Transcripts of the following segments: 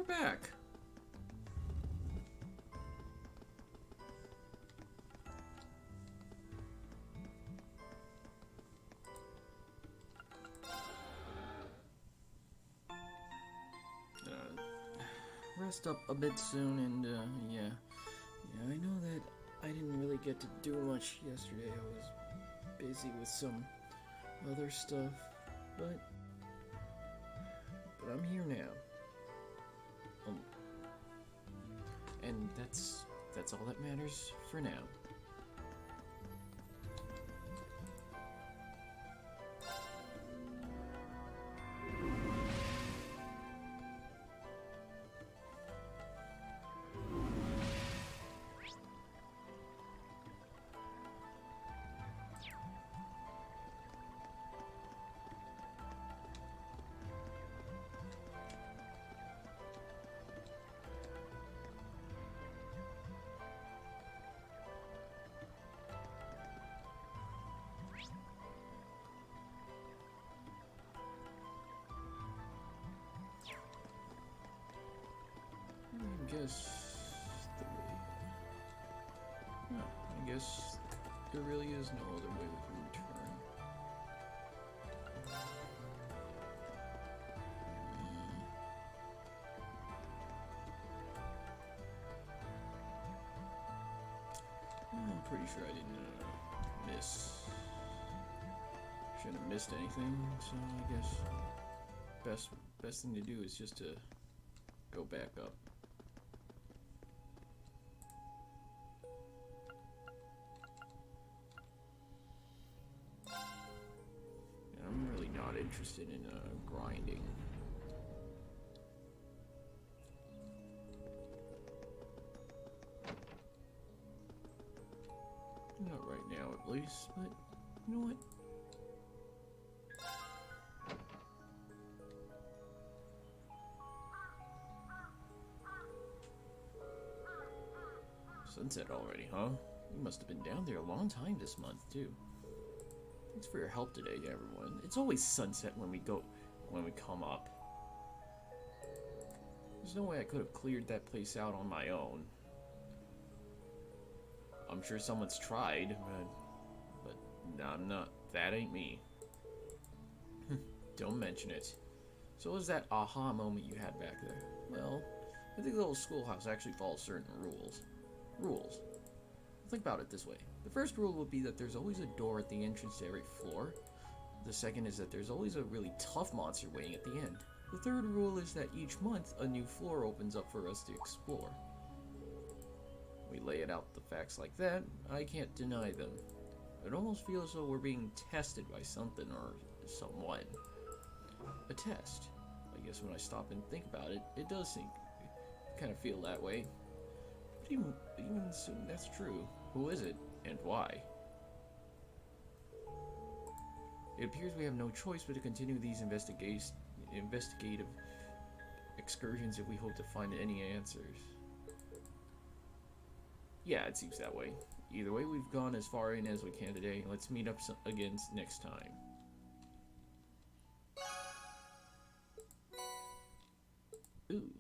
we're back. Rest up a bit soon, and yeah, I know that I didn't really get to do much yesterday. I was busy with some other stuff, but I'm here now. And that's all that matters for now. I guess there really is no other way we can return. I'm pretty sure I didn't shouldn't have missed anything, so I guess best thing to do is just to go back up. Interested in grinding. Not right now, at least, but you know what? Sunset already, huh? You must have been down there a long time this month, too. Thanks for your help today, everyone. It's always sunset when we come up. There's no way I could have cleared that place out on my own. I'm sure someone's tried, but no, I'm not. That ain't me. Don't mention it. So what was that aha moment you had back there? Well, I think the little schoolhouse actually follows certain rules. Think about it this way. The first rule would be that there's always a door at the entrance to every floor. The second is that there's always a really tough monster waiting at the end. The third rule is that each month a new floor opens up for us to explore. We lay it out the facts like that, I can't deny them. It almost feels as though we're being tested by something or someone. A test. I guess when I stop and think about it, it does kind of feel that way. But even assuming that's true, who is it, and why? It appears we have no choice but to continue these investigative excursions if we hope to find any answers. Yeah, it seems that way. Either way, we've gone as far in as we can today. Let's meet up again next time. Ooh.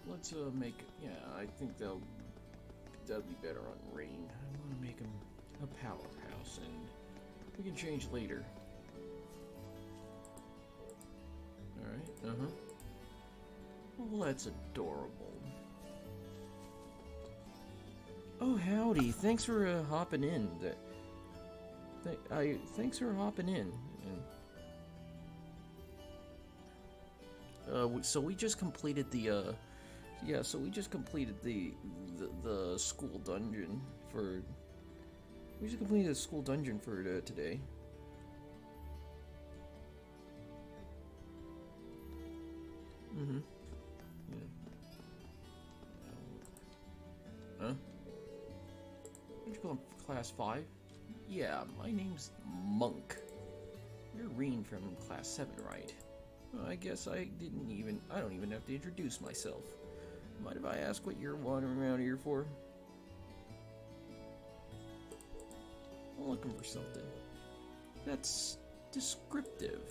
Let's make, yeah, I think that'll be better on rain. I want to make him a powerhouse, and we can change later. Alright, well, that's adorable. Oh, howdy, thanks for hopping in. Thanks for hopping in. So we just completed the, so we just completed the school dungeon for We should complete the school dungeon for today. Mm-hmm. Yeah. Huh? Did you go in class 5? Yeah, my name's Monk. You're Reen from class 7, right? Well, I guess I don't even have to introduce myself. Mind if I ask what you're wandering around here for? I'm looking for something. That's descriptive.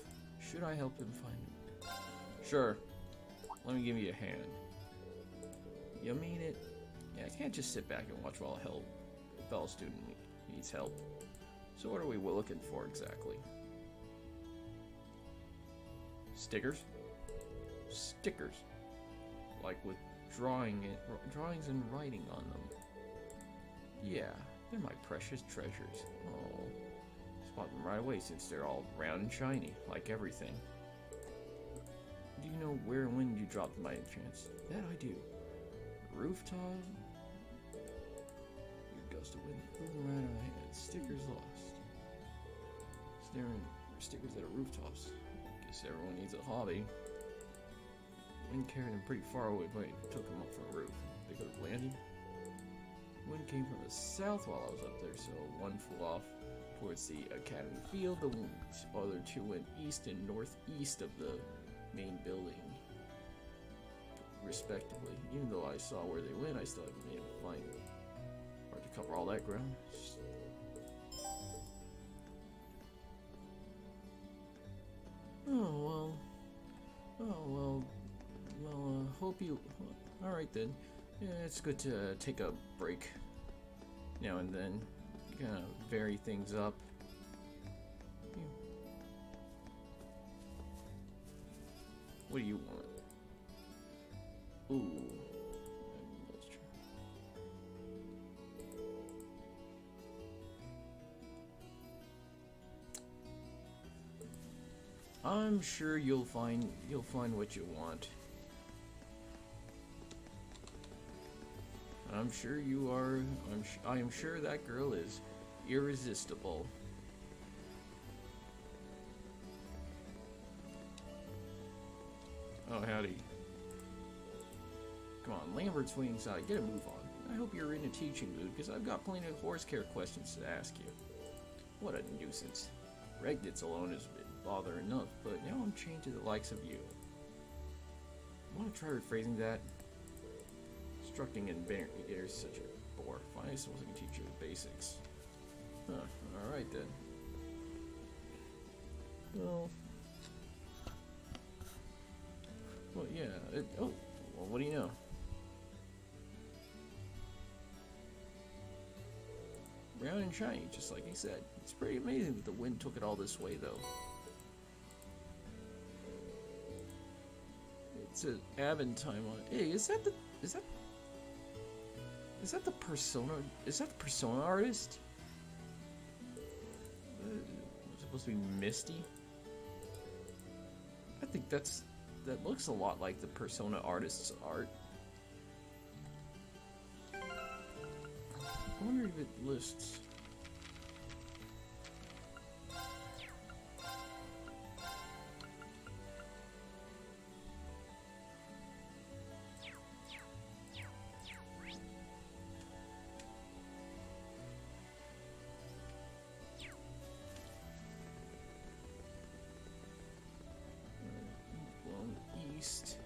Should I help him find it? Sure. Let me give you a hand. You mean it? Yeah, I can't just sit back and watch while a fellow student needs help. So what are we looking for exactly? Stickers? Stickers. Like with drawings and writing on them. Yeah, they're my precious treasures. Oh, spot them right away since they're all round and shiny, like everything. Do you know where and when you dropped them by any chance? That I do. Rooftop? Your gust of wind moving right on my head. Stickers lost. Staring stickers at rooftops. Guess everyone needs a hobby. Wind carried them pretty far away, but took them up from the roof. They could have landed. Wind came from the south while I was up there, so one flew off towards the academy field. The other two went east and northeast of the main building, respectively. Even though I saw where they went, I still haven't been able to find them. Hard to cover all that ground. Hope you... Alright then. Yeah, it's good to take a break now and then. Kind of vary things up. Yeah. What do you want? Ooh. Let's try. I'm sure you'll find what you want. I'm sure you are. I am sure that girl is irresistible. Oh, howdy. Come on, Lambert's waiting inside. Get a move on. I hope you're in a teaching mood, because I've got plenty of horse care questions to ask you. What a nuisance. Regnitz alone has been bother enough, but now I'm chained to the likes of you. Want to try rephrasing that? Instructing in there's such a bore. Finally, someone can teach you the basics. Huh, alright then. Well, yeah, well, what do you know? Brown and shiny, just like he said. It's pretty amazing that the wind took it all this way, though. It's an Aventime on it. Hey, is that the persona? Is that the persona artist? It's supposed to be Misty? I think that looks a lot like the persona artist's art. I wonder if it lists. East,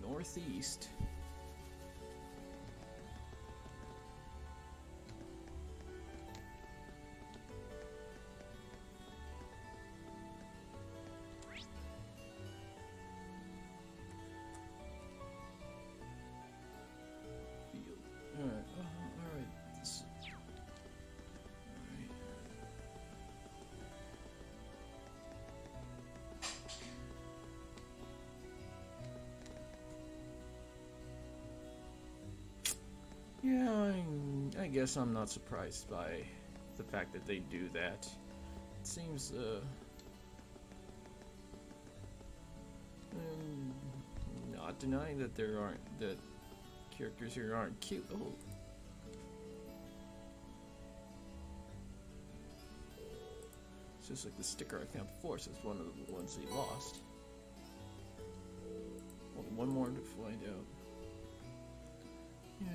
northeast. Field. All right. All right. Yeah, I guess I'm not surprised by the fact that they do that. It seems, not denying that that characters here aren't cute. Oh. It's just like the sticker I found before, so it's one of the ones he lost. Only one more to find out. Yeah.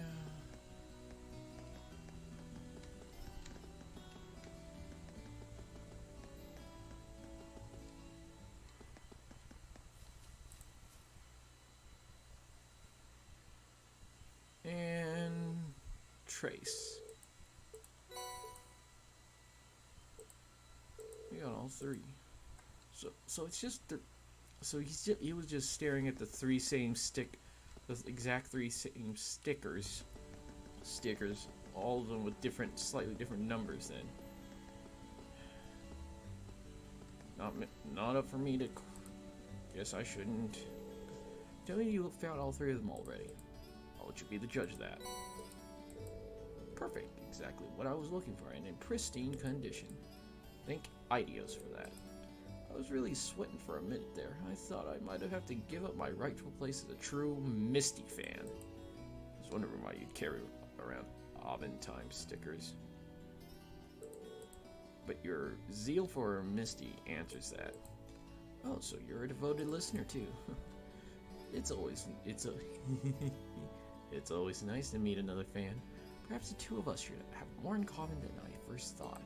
And trace. We got all three. So it's just the. So he was just staring at the exact three same stickers, all of them with slightly different numbers. Then, not up for me to. Guess I shouldn't. Tell me you found all three of them already. I'll let you be the judge of that. Perfect, exactly what I was looking for, and in pristine condition. Thank Ideos for that. I was really sweating for a minute there. I thought I might have to give up my rightful place as a true Misty fan. I was wondering why you'd carry around Aventime stickers. But your zeal for Misty answers that. Oh, so you're a devoted listener too. It's always nice to meet another fan. Perhaps the two of us should have more in common than I first thought.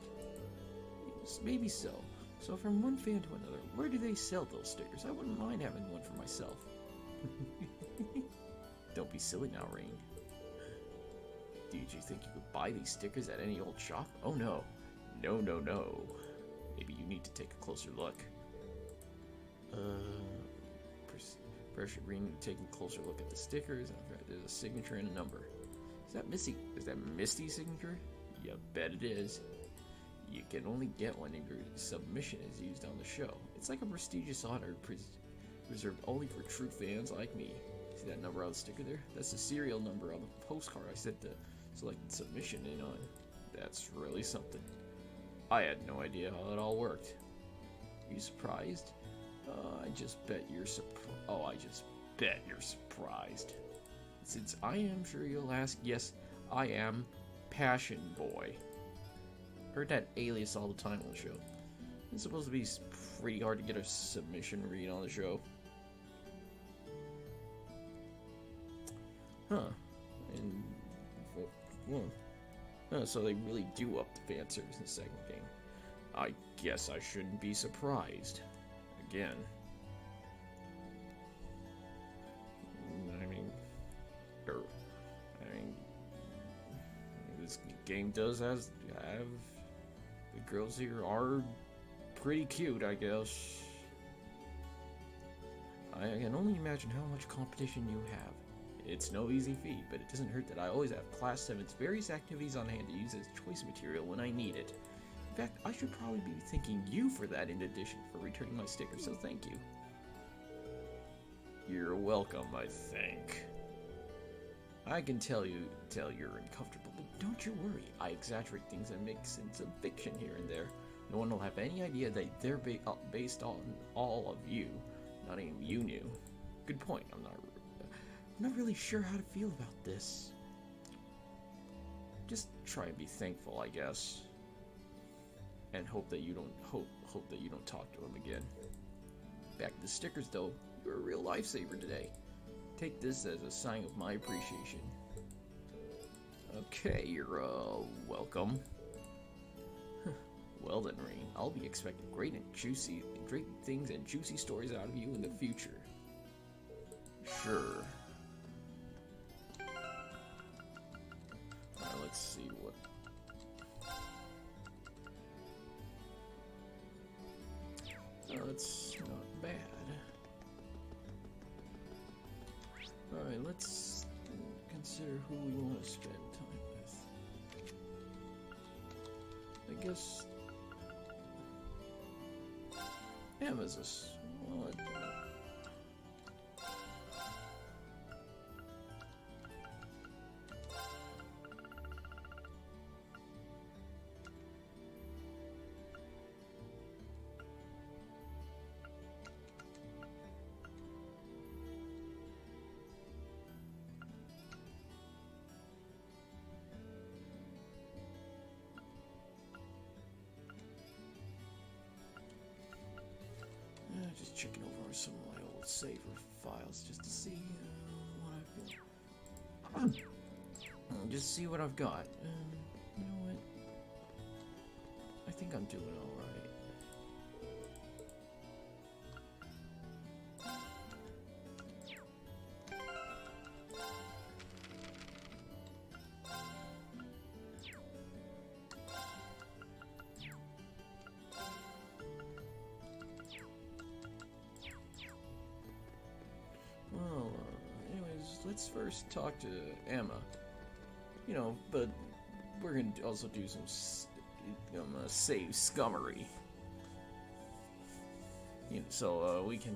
Maybe so. So from one fan to another, where do they sell those stickers? I wouldn't mind having one for myself. Don't be silly now, Rain. Did you think you could buy these stickers at any old shop? Oh no. No. Maybe you need to take a closer look. Pressure Rain taking a closer look at the stickers. There's a signature and a number. Is that Misty's signature? You bet it is. You can only get one if your submission is used on the show. It's like a prestigious honor reserved only for true fans like me. See that number on the sticker there? That's the serial number on the postcard I sent the selected submission in on. That's really something. I had no idea how it all worked. Are you surprised? I just bet you're surprised. Since I am sure you'll ask, yes, I am Passion Boy. Heard that alias all the time on the show. It's supposed to be pretty hard to get a submission read on the show. Huh. And so they really do up the fan service in the second game. I guess I shouldn't be surprised. Again. I mean, this game does have the girls here are pretty cute, I guess. I can only imagine how much competition you have. It's no easy feat, but it doesn't hurt that I always have Class 7's various activities on hand to use as choice material when I need it. In fact, I should probably be thanking you for that in addition for returning my sticker, so thank you. You're welcome, I think. I can tell you're uncomfortable, but don't you worry. I exaggerate things and mix in some fiction here and there. No one will have any idea that they're based on all of you. Not even you knew. Good point. I'm not really sure how to feel about this. Just try and be thankful, I guess. And hope that you don't talk to him again. Back to the stickers though. You're a real lifesaver today. Take this as a sign of my appreciation. Okay, you're welcome. Well then, Rain, I'll be expecting great things and juicy stories out of you in the future. Sure. Alright, let's see what... that's not bad. Alright, let's consider who we want to spend time with. I guess... Nemesis. Well, checking over some of my old saver files just to see what I've got. Just see what I've got. You know what? I think I'm doing all right. Well, anyways, let's first talk to Emma. You know, but we're gonna also do some save scummery. You know, so we can.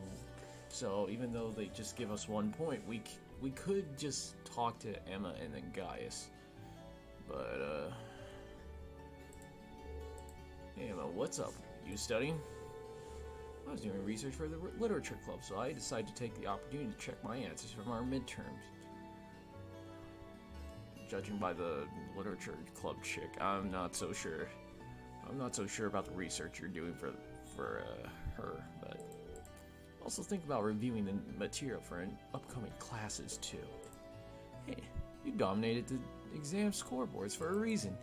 So even though they just give us 1 point, we could just talk to Emma and then Gaius. But hey Emma, what's up? You studying? I was doing research for the literature club, so I decided to take the opportunity to check my answers from our midterms. Judging by the literature club chick, I'm not so sure. I'm not so sure about the research you're doing for her, but also think about reviewing the material for upcoming classes too. Hey, you dominated the exam scoreboards for a reason.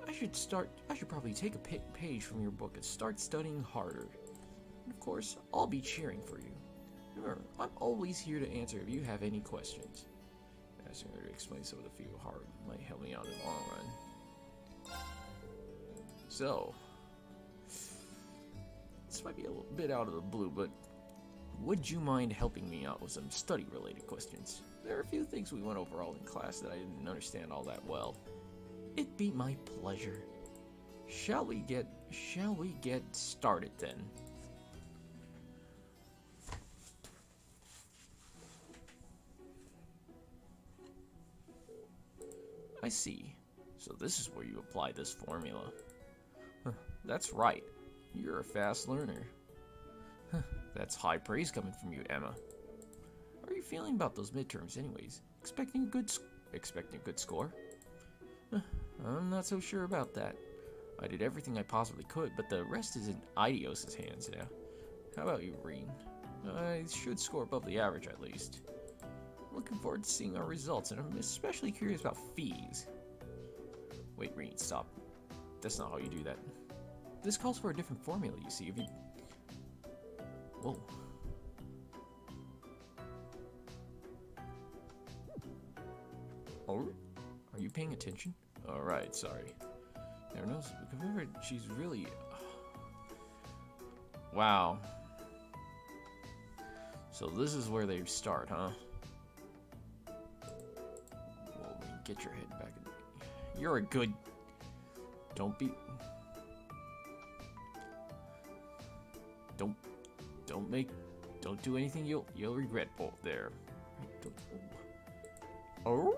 I should probably take a page from your book and start studying harder. And of course, I'll be cheering for you. Remember, I'm always here to answer if you have any questions. Asking her to explain some of the few hard might help me out in the long run. So, this might be a little bit out of the blue, but would you mind helping me out with some study-related questions? There are a few things we went over all in class that I didn't understand all that well. It'd be my pleasure. Shall we get started then? I see. So this is where you apply this formula. That's right. You're a fast learner. That's high praise coming from you, Emma. How are you feeling about those midterms anyways? Expecting a good score? I'm not so sure about that. I did everything I possibly could, but the rest is in Idios's hands now. How about you, Reen? I should score above the average at least. Looking forward to seeing our results, and I'm especially curious about fees. Wait, Reen, stop. That's not how you do that. This calls for a different formula, you see. If you... Whoa. Oh, are you paying attention? Alright, sorry. Never knows. Remember, she's really... Wow. So this is where they start, huh? Get your head back in. You're a good... Don't be... Don't do anything you'll regret both there. Oh?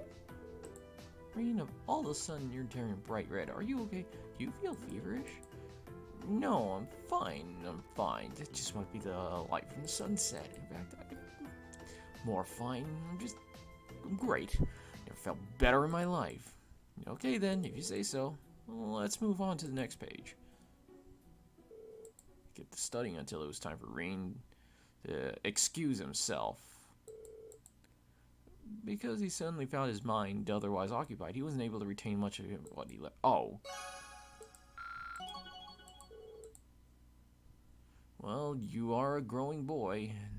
Reen, all of a sudden you're turning bright red. Are you okay? Do you feel feverish? No, I'm fine. It just might be the light from the sunset. In fact, more fine. I'm great. Never felt better in my life. Okay then, if you say so. Well, let's move on to the next page. Get to studying until it was time for Reen to excuse himself. Because he suddenly found his mind otherwise occupied, he wasn't able to retain much of what he left. Oh. Well, you are a growing boy, and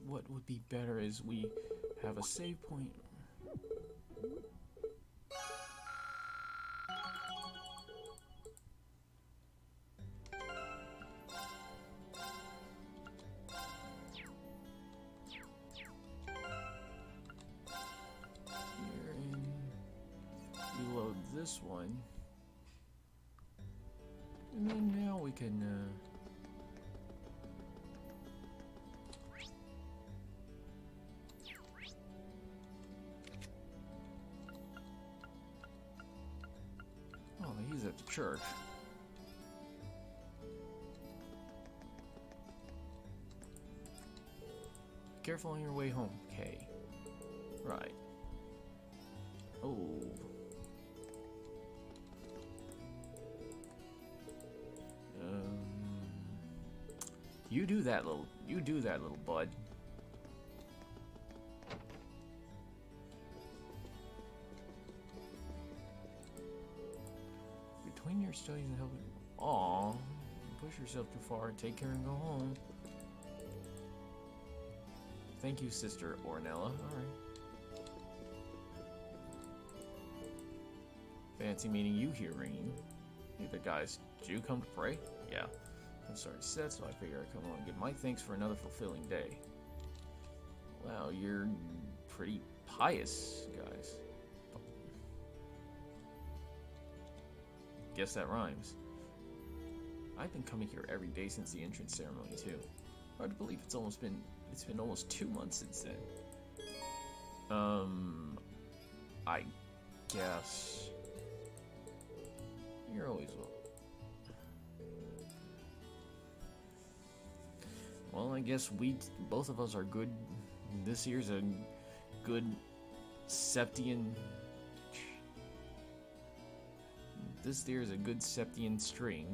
what would be better is we have a save point. this one. And then now we can, oh, he's at the church. Careful on your way home, Kay. Right. Oh. You do that, little bud. Between your studies and helping, aw, push yourself too far. Take care and go home. Thank you, Sister Ornella. All right. Fancy meeting you here, Rain. Hey there, guys. Did you come to pray? Yeah. I'm sorry to set, so I figure I'd come along and give my thanks for another fulfilling day. Wow, you're pretty pious, guys. Guess that rhymes. I've been coming here every day since the entrance ceremony, too. Hard to believe it's been almost 2 months since then. I guess you're always welcome. Well, I guess both of us are good. This year's a good Septian. This year's a good Septian string.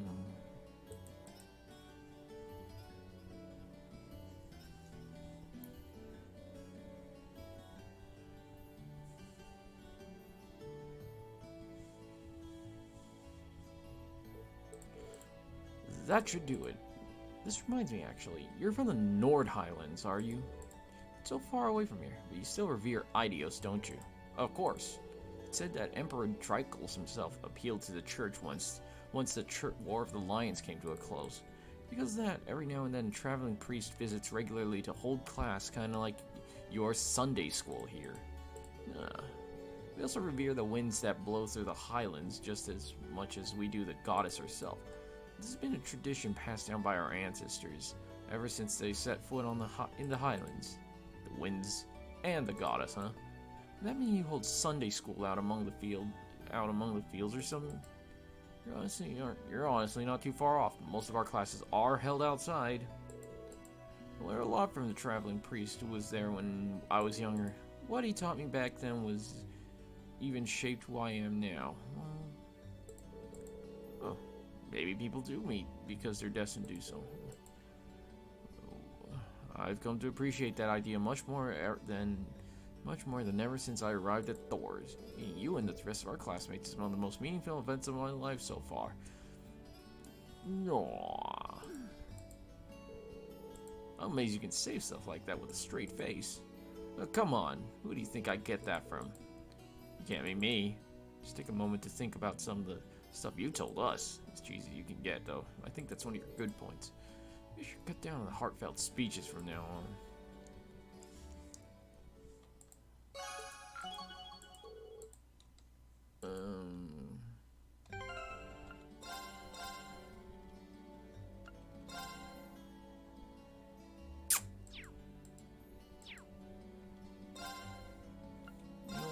That should do it. This reminds me, actually, you're from the Nord Highlands, are you? It's so far away from here, but you still revere Idios, don't you? Of course. It said that Emperor Dricles himself appealed to the church once the War of the Lions came to a close. Because of that, every now and then a traveling priest visits regularly to hold class, kind of like your Sunday school here. We also revere the winds that blow through the Highlands just as much as we do the goddess herself. This has been a tradition passed down by our ancestors ever since they set foot on in the Highlands. The winds and the goddess, huh? Does that mean you hold Sunday school out among the fields or something? You're honestly not too far off. Most of our classes are held outside. I learned a lot from the traveling priest who was there when I was younger. What he taught me back then was even shaped who I am now. Oh. Maybe people do meet because they're destined to do so. I've come to appreciate that idea much more than ever since I arrived at Thor's. Meeting you and the rest of our classmates is one of the most meaningful events of my life so far. Aww. I'm amazed you can say stuff like that with a straight face. Come on, who do you think I get that from? You can't be me. Just take a moment to think about some of the stuff you told us. As cheesy as you can get, though. I think that's one of your good points. You should cut down on the heartfelt speeches from now on. You know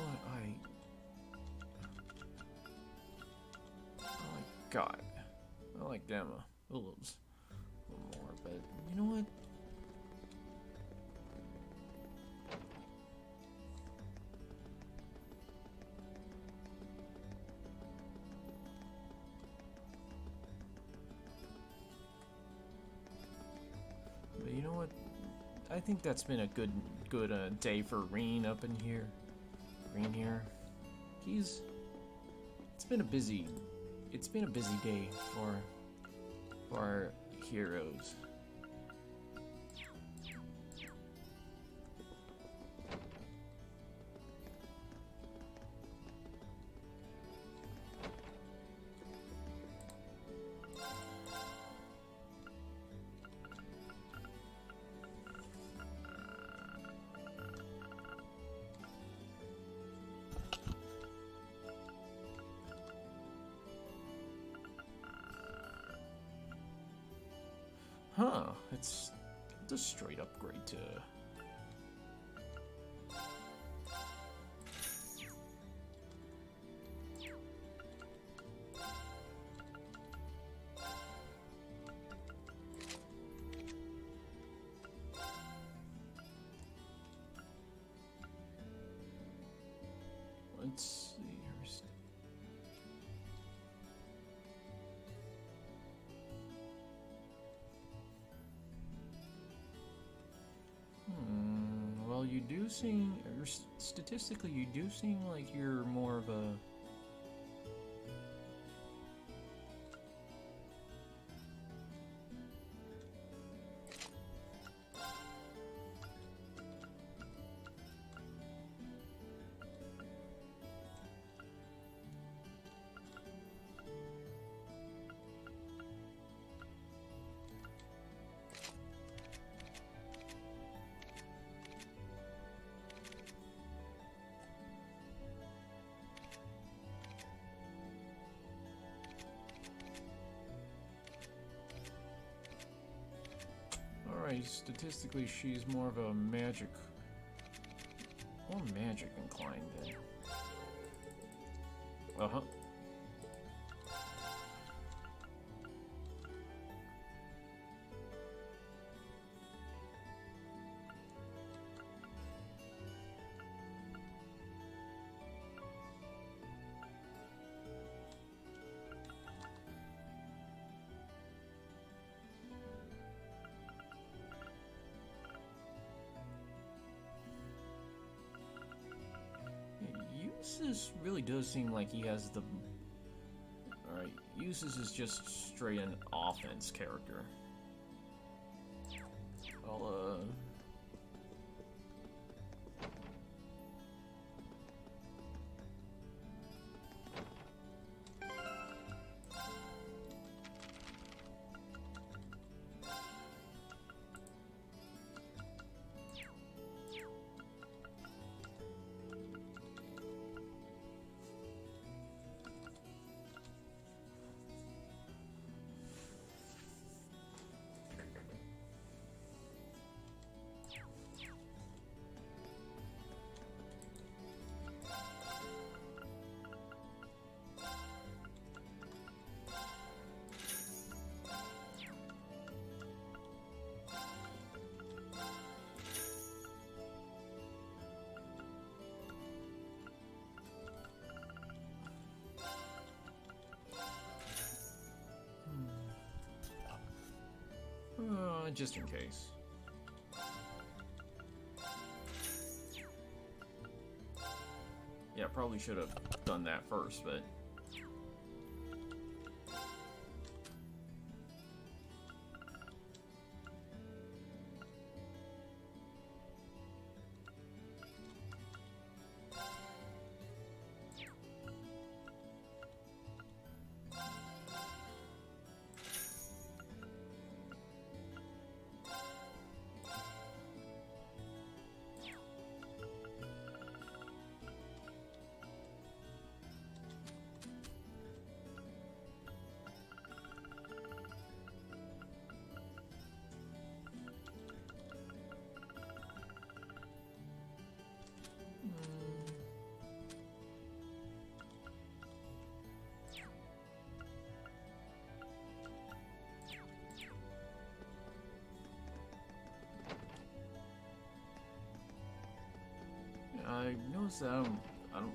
what, God, I like them a little more, but you know what? But you know what? I think that's been a good day for Reen up in here. Reen here. It's been a busy day for our heroes. Huh, it's a straight upgrade to... Let's see. Well, you do seem, or statistically, you do seem like you're more of a... Alright, statistically, she's more of a magic... More magic inclined then. Uh-huh. Eustace really does seem like he has the... Alright, Eustace is just straight an offense character. I'll, just in case. Yeah, probably should have done that first, but... I noticed that I don't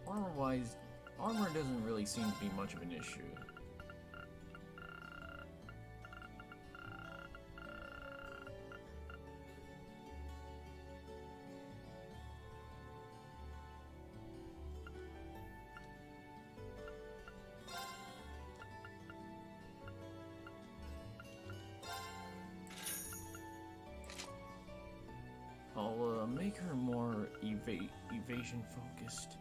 armor-wise, armor doesn't really seem to be much of an issue. I'll make her more evasion focused.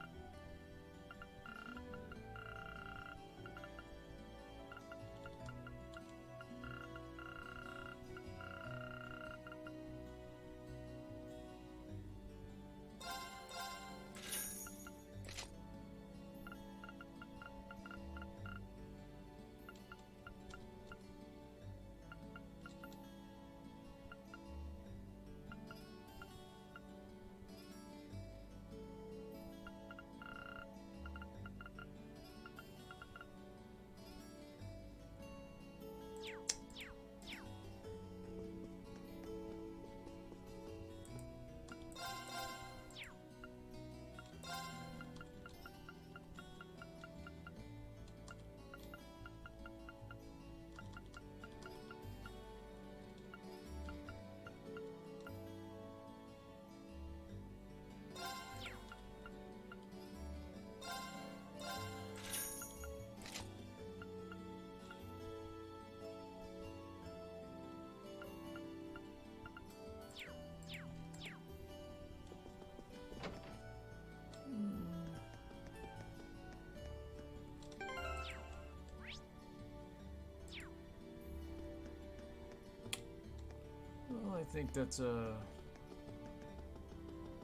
I think that's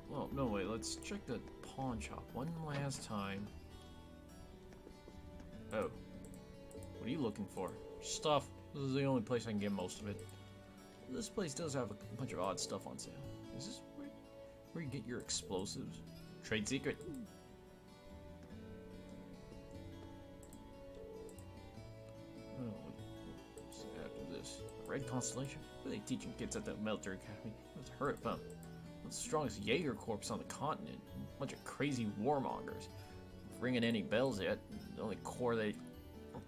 well, no, wait, let's check the pawn shop one last time. Oh. What are you looking for? Stuff. This is the only place I can get most of it. This place does have a bunch of odd stuff on sale. Is this where you get your explosives? Trade secret. Oh, what's after this? Red Constellation? What are they teaching kids at the military academy? Let's heard of them. The strongest Jaeger corps on the continent. A bunch of crazy warmongers. Ringing any bells yet? The only corps that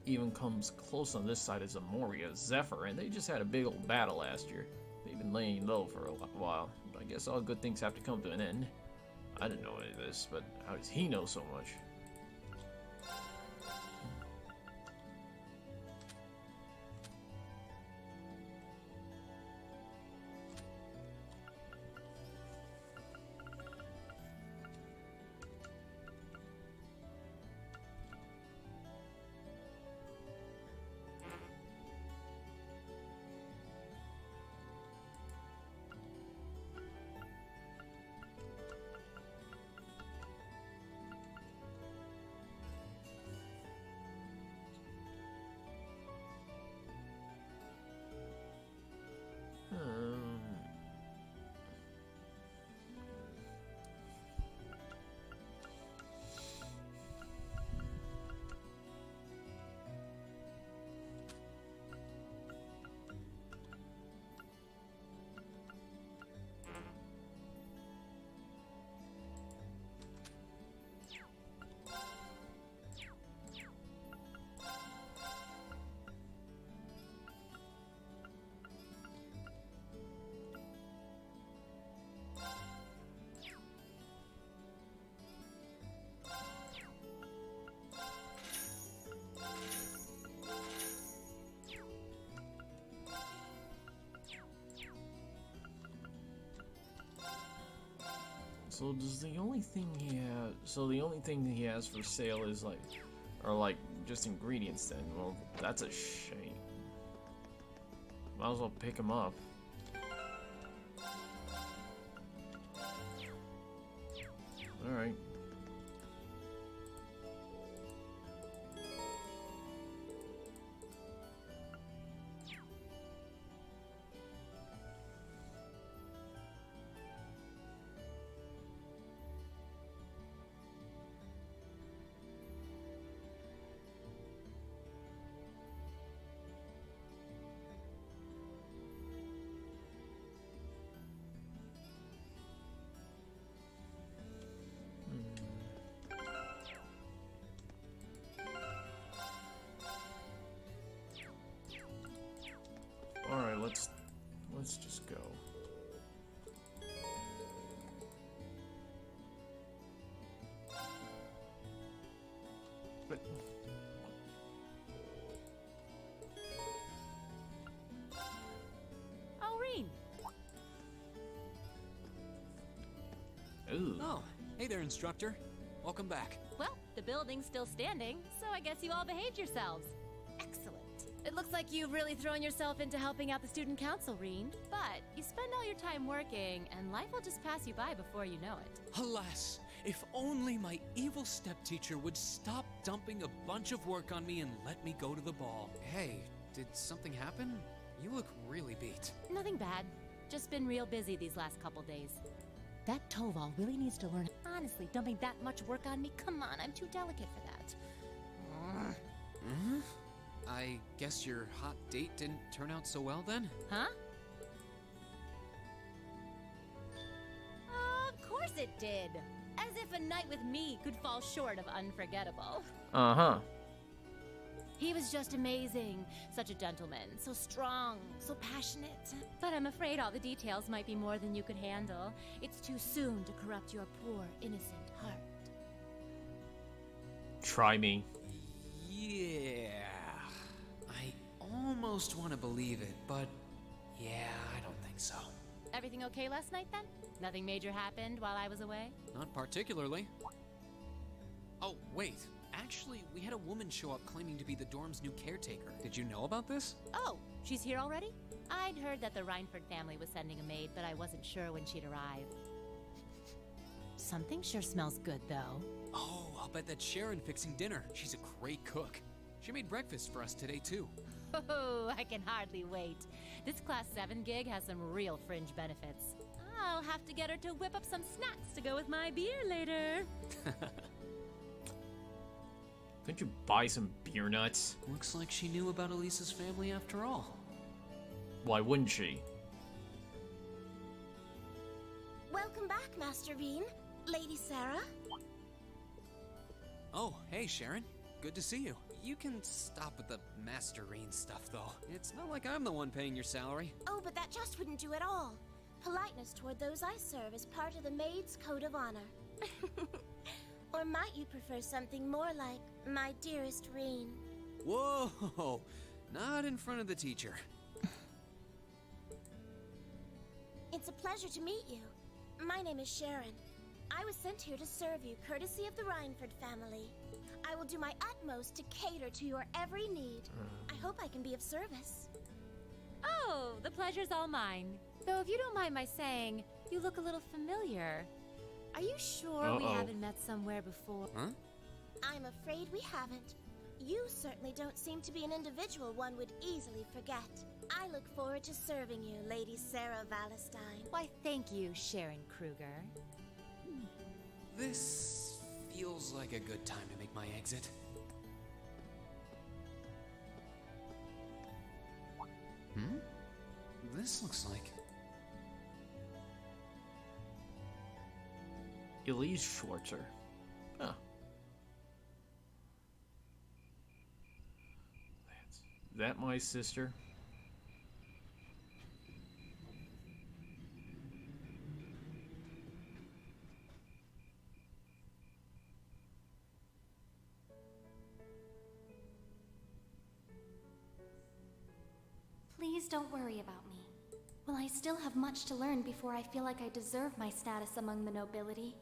even comes close on this side is Amoria, Zephyr, and they just had a big old battle last year. They've been laying low for a while, but I guess all good things have to come to an end. I didn't know any of this, but how does he know so much? So does the only thing he has? So the only thing he has for sale is like just ingredients. Then, well, that's a shame. Might as well pick him up. All right. Alright, let's just go. But Reen. ooh. Oh, hey there, instructor. Welcome back. Well, the building's still standing, so I guess you all behaved yourselves. Excellent. It looks like you've really thrown yourself into helping out the student council, Reen. But you spend all your time working, and life will just pass you by before you know it. Alas, if only my evil stepteacher would stop dumping a bunch of work on me and let me go to the ball. Hey, did something happen? You look really beat. Nothing bad. Just been real busy these last couple days. That Toval really needs to learn. Honestly, dumping that much work on me? Come on, I'm too delicate for that. I guess your hot date didn't turn out so well then? Huh? Of course it did. As if a night with me could fall short of unforgettable. Uh-huh. He was just amazing. Such a gentleman. So strong. So passionate. But I'm afraid all the details might be more than you could handle. It's too soon to corrupt your poor, innocent heart. Try me. Yeah. I almost want to believe it, but yeah, I don't think so. Everything okay last night, then? Nothing major happened while I was away? Not particularly. Oh, wait. Actually, we had a woman show up claiming to be the dorm's new caretaker. Did you know about this? Oh, she's here already? I'd heard that the Rhineford family was sending a maid, but I wasn't sure when she'd arrive. Something sure smells good, though. Oh, I'll bet that's Sharon fixing dinner. She's a great cook. She made breakfast for us today, too. Oh, I can hardly wait. This Class 7 gig has some real fringe benefits. I'll have to get her to whip up some snacks to go with my beer later. Couldn't you buy some beer nuts? Looks like she knew about Elisa's family after all. Why wouldn't she? Welcome back, Master Bean. Lady Sarah? Oh, hey, Sharon. Good to see you. You can stop with the Masterine stuff, though. It's not like I'm the one paying your salary. Oh, but that just wouldn't do at all. Politeness toward those I serve is part of the maid's code of honor. Or might you prefer something more like, my dearest Reen? Whoa! Not in front of the teacher. It's a pleasure to meet you. My name is Sharon. I was sent here to serve you, courtesy of the Rhineford family. I will do my utmost to cater to your every need. I hope I can be of service. Oh, the pleasure's all mine. Though if you don't mind my saying, you look a little familiar. Are you sure we haven't met somewhere before? Huh? I'm afraid we haven't. You certainly don't seem to be an individual one would easily forget. I look forward to serving you, Lady Sarah Valestine. Why, thank you, Sharon Kruger. This feels like a good time to make my exit. This looks like... Elise Schwartzer. Huh. That my sister? Please don't worry about me. Well, I still have much to learn before I feel like I deserve my status among the nobility.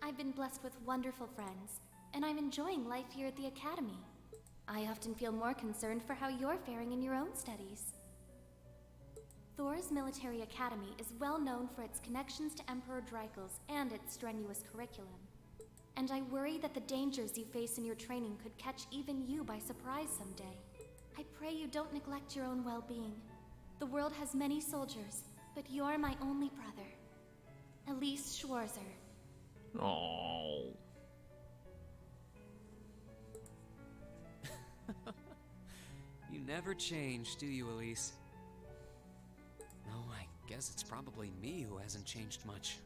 I've been blessed with wonderful friends, and I'm enjoying life here at the Academy. I often feel more concerned for how you're faring in your own studies. Thor's Military Academy is well known for its connections to Emperor Dreikel's and its strenuous curriculum. And I worry that the dangers you face in your training could catch even you by surprise someday. I pray you don't neglect your own well-being. The world has many soldiers, but you're my only brother. Elise Schwarzer. Oh. You never change, do you, Elise? No, I guess it's probably me who hasn't changed much.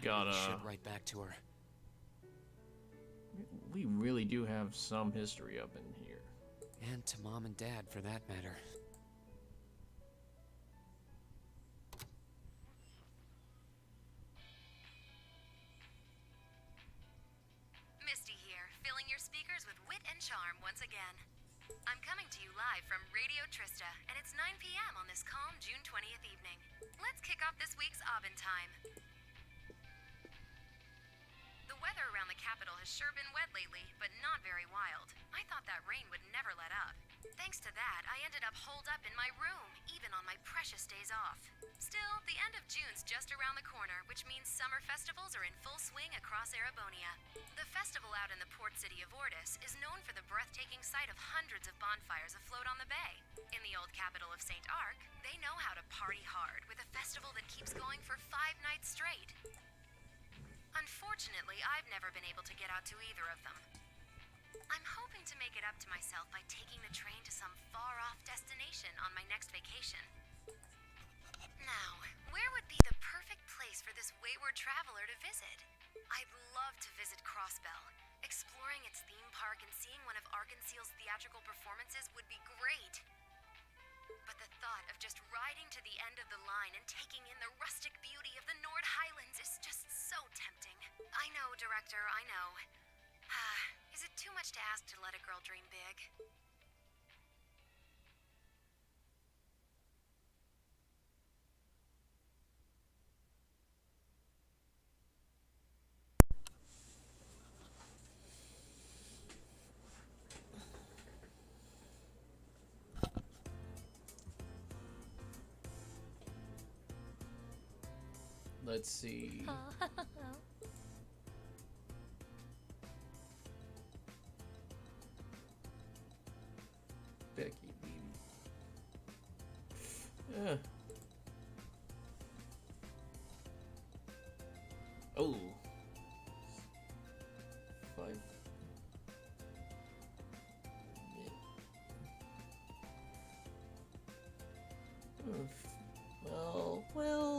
Gotta. Shit right back to her. We really do have some history up in here. And to Mom and Dad, for that matter. Misty here, filling your speakers with wit and charm once again. I'm coming to you live from Radio Trista, and it's 9 p.m. on this calm June 20th evening. Let's kick off this week's Aubin time. The weather around the capital has sure been wet lately, but not very wild. I thought that rain would never let up. Thanks to that, I ended up holed up in my room, even on my precious days off. Still, the end of June's just around the corner, which means summer festivals are in full swing across Erebonia. The festival out in the port city of Ordis is known for the breathtaking sight of hundreds of bonfires afloat on the bay. In the old capital of St. Arc, they know how to party hard with a festival that keeps going for 5 nights straight. Unfortunately, I've never been able to get out to either of them. I'm hoping to make it up to myself by taking the train to some far-off destination on my next vacation. Now, where would be the perfect place for this wayward traveler to visit? I'd love to visit Crossbell. Exploring its theme park and seeing one of Arkansas's theatrical performances would be great. But the thought of just riding to the end of the line and taking in the rustic beauty of the Nord Highlands is just so tempting. I know, Director, I know. Is it too much to ask to let a girl dream big? Let's see. Becky, baby. Oh. 5. Well.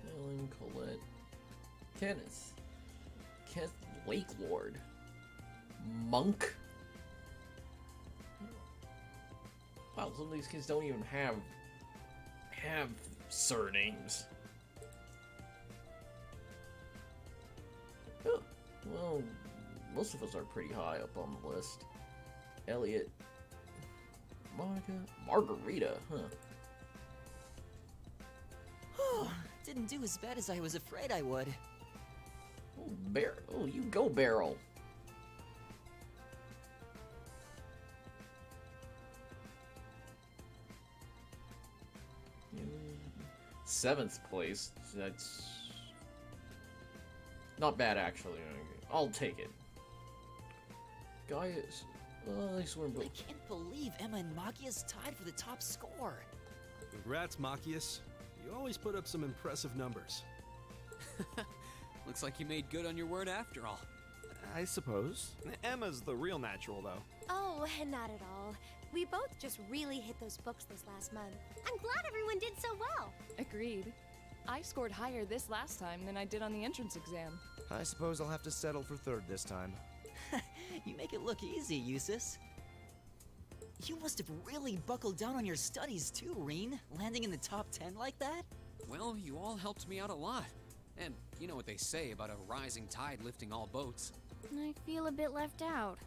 Helen, Colette, Kenneth, Lake Lord, Monk. Wow, some of these kids don't even have surnames. Oh, well, most of us are pretty high up on the list. Elliot, Monica, Margarita, huh? Didn't do as bad as I was afraid I would. Oh, oh, you go, Barrel. Seventh place. That's not bad, actually. I'll take it. Guy is. I swear, I can't believe Emma and Machias tied for the top score. Congrats, Machias. You always put up some impressive numbers. Looks like you made good on your word after all. I suppose. Emma's the real natural, though. Oh, not at all. We both just really hit those books this last month. I'm glad everyone did so well. Agreed. I scored higher this last time than I did on the entrance exam. I suppose I'll have to settle for third this time. You make it look easy, Eustace. You must have really buckled down on your studies too, Reen, landing in the top 10 like that? Well, you all helped me out a lot. And you know what they say about a rising tide lifting all boats. I feel a bit left out.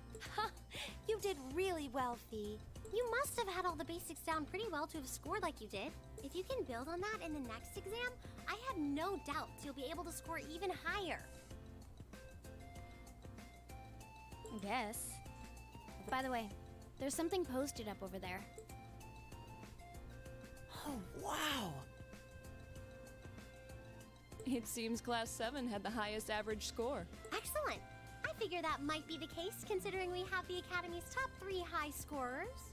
You did really well, Fee. You must have had all the basics down pretty well to have scored like you did. If you can build on that in the next exam, I have no doubt you'll be able to score even higher. I guess. By the way, there's something posted up over there. Oh, wow! It seems Class 7 had the highest average score. Excellent. I figure that might be the case considering we have the Academy's top 3 high scorers.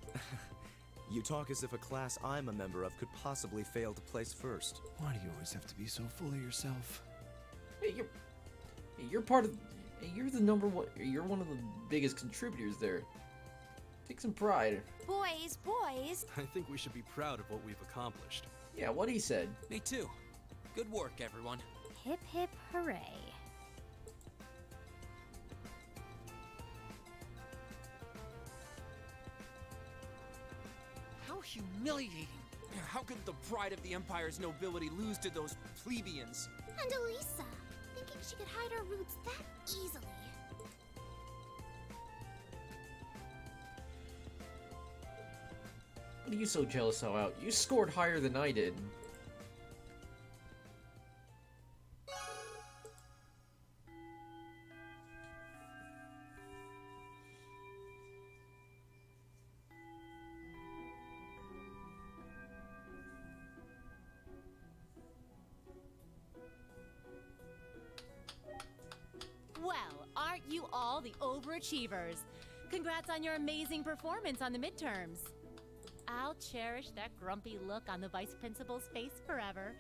You talk as if a class I'm a member of could possibly fail to place first. Why do you always have to be so full of yourself? Hey, you're part of. You're the number one. You're one of the biggest contributors there. Take some pride. Boys, boys. I think we should be proud of what we've accomplished. Yeah, what he said. Me too. Good work, everyone. Hip hip hooray. How humiliating. How could the pride of the Empire's nobility lose to those plebeians? And Elisa, thinking she could hide her roots that easily. What are you so jealous about? You scored higher than I did. Well, aren't you all the overachievers? Congrats on your amazing performance on the midterms. I'll cherish that grumpy look on the vice principal's face forever.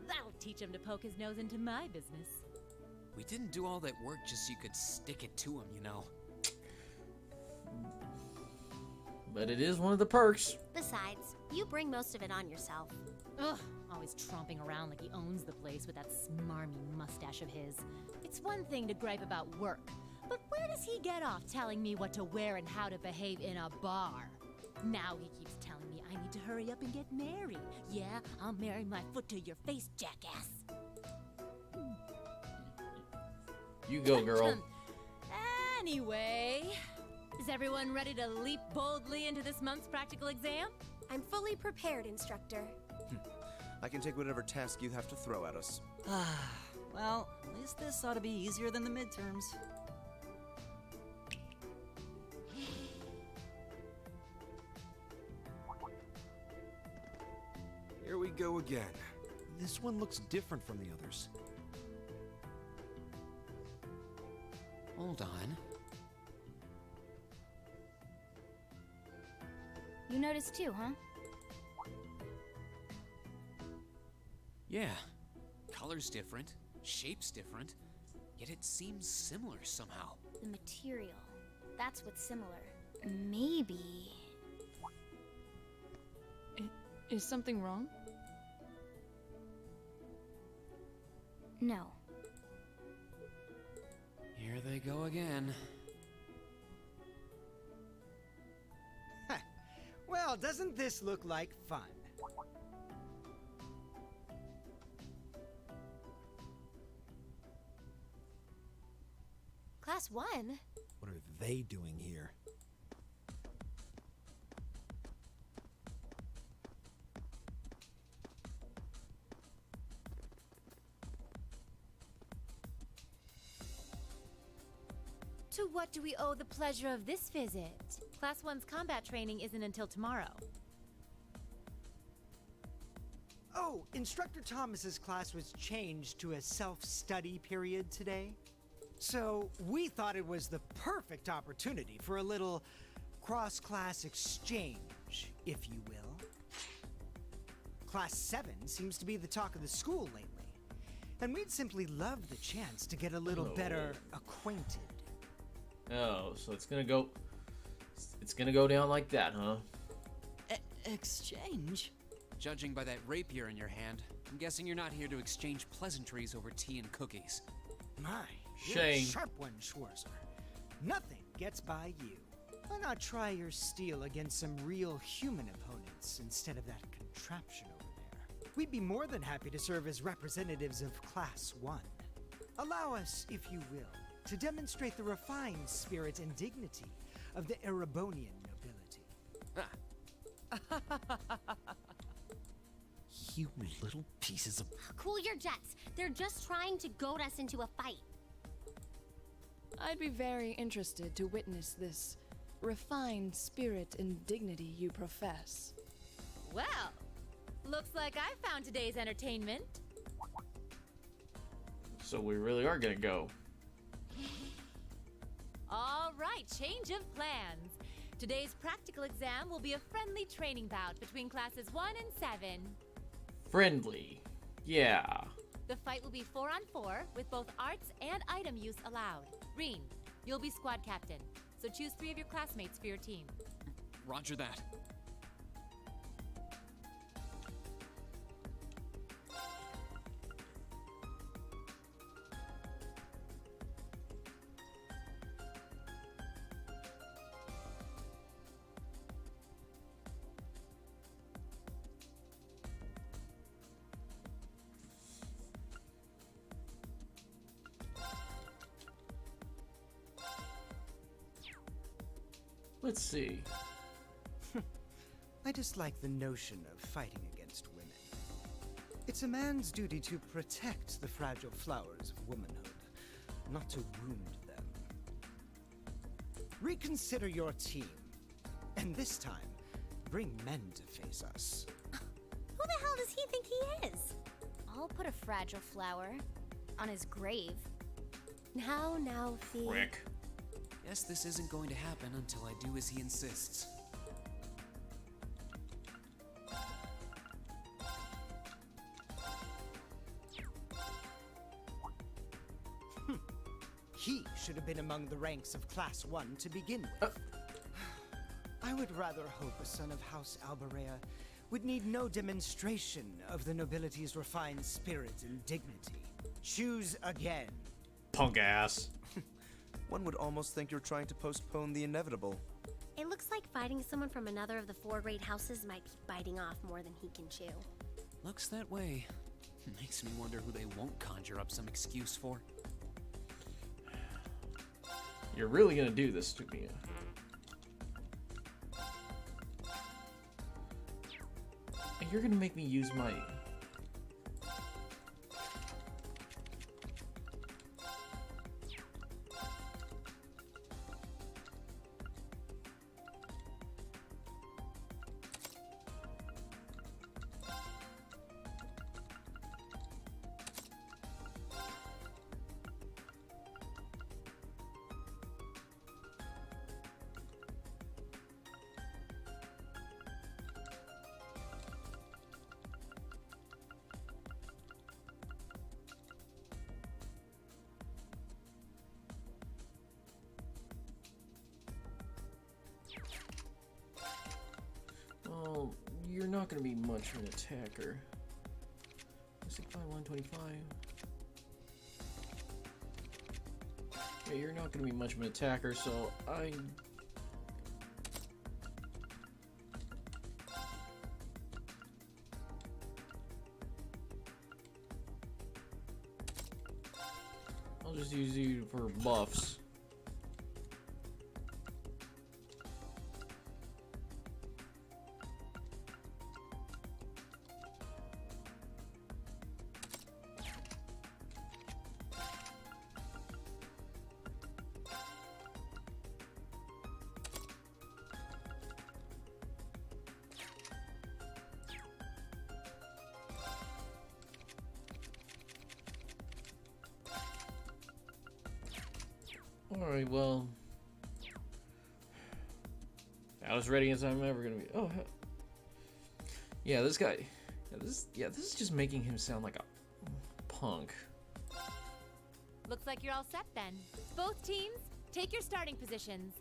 That'll teach him to poke his nose into my business. We didn't do all that work just so you could stick it to him, you know. But it is one of the perks. Besides, you bring most of it on yourself. Ugh, always tromping around like he owns the place with that smarmy mustache of his. It's one thing to gripe about work, but where does he get off telling me what to wear and how to behave in a bar? Now he keeps telling me I need to hurry up and get married. Yeah, I'll marry my foot to your face, jackass. You go, girl. Anyway, is everyone ready to leap boldly into this month's practical exam? I'm fully prepared, instructor. I can take whatever task you have to throw at us. Well, at least this ought to be easier than the midterms. Here we go again. This one looks different from the others. Hold on. You noticed too, huh? Yeah. Color's different, shape's different, yet it seems similar somehow. The material. That's what's similar. Maybe... Is something wrong? No. Here they go again. Well, doesn't this look like fun? Class 1? What are they doing here? To what do we owe the pleasure of this visit? Class 1's combat training isn't until tomorrow. Oh, Instructor Thomas's class was changed to a self-study period today. So we thought it was the perfect opportunity for a little cross-class exchange, if you will. Class 7 seems to be the talk of the school lately, and we'd simply love the chance to get a little better acquainted. Oh, so it's gonna go down like that, huh? Exchange? Judging by that rapier in your hand, I'm guessing you're not here to exchange pleasantries over tea and cookies. My, Shame. you're a sharp one, Schwarzer. Nothing gets by you. Why not try your steel against some real human opponents instead of that contraption over there? We'd be more than happy to serve as representatives of Class 1. Allow us, if you will, to demonstrate the refined spirit and dignity of the Erebonian nobility. You little pieces of... Cool your jets. They're just trying to goad us into a fight. I'd be very interested to witness this refined spirit and dignity you profess. Well, looks like I found today's entertainment. So we really are gonna go. All right, change of plans. Today's practical exam will be a friendly training bout between classes 1 and 7. Friendly. Yeah. The fight will be 4-on-4 with both arts and item use allowed. Reen, you'll be squad captain, so choose 3 of your classmates for your team. Roger that. Let's see. I dislike the notion of fighting against women. It's a man's duty to protect the fragile flowers of womanhood, not to wound them. Reconsider your team, and this time, bring men to face us. Who the hell does he think he is? I'll put a fragile flower on his grave. Now, Fee. Quick. Guess this isn't going to happen until I do as he insists. He should have been among the ranks of Class 1 to begin with. I would rather hope a son of House Albarea would need no demonstration of the nobility's refined spirit and dignity. Choose again. Punk ass. One would almost think you're trying to postpone the inevitable. It looks like fighting someone from another of the 4 great houses might be biting off more than he can chew. Looks that way. Makes me wonder who they won't conjure up some excuse for. You're really gonna do this to me. And you're gonna make me use my... Well, you're not gonna be much of an attacker. 65, 125. Yeah, you're not gonna be much of an attacker, so I'll just use you for buffs. Alright, well... About as ready as I'm ever gonna be. Oh, hell. Yeah, this guy... this is just making him sound like a punk. Looks like you're all set then. Both teams, take your starting positions.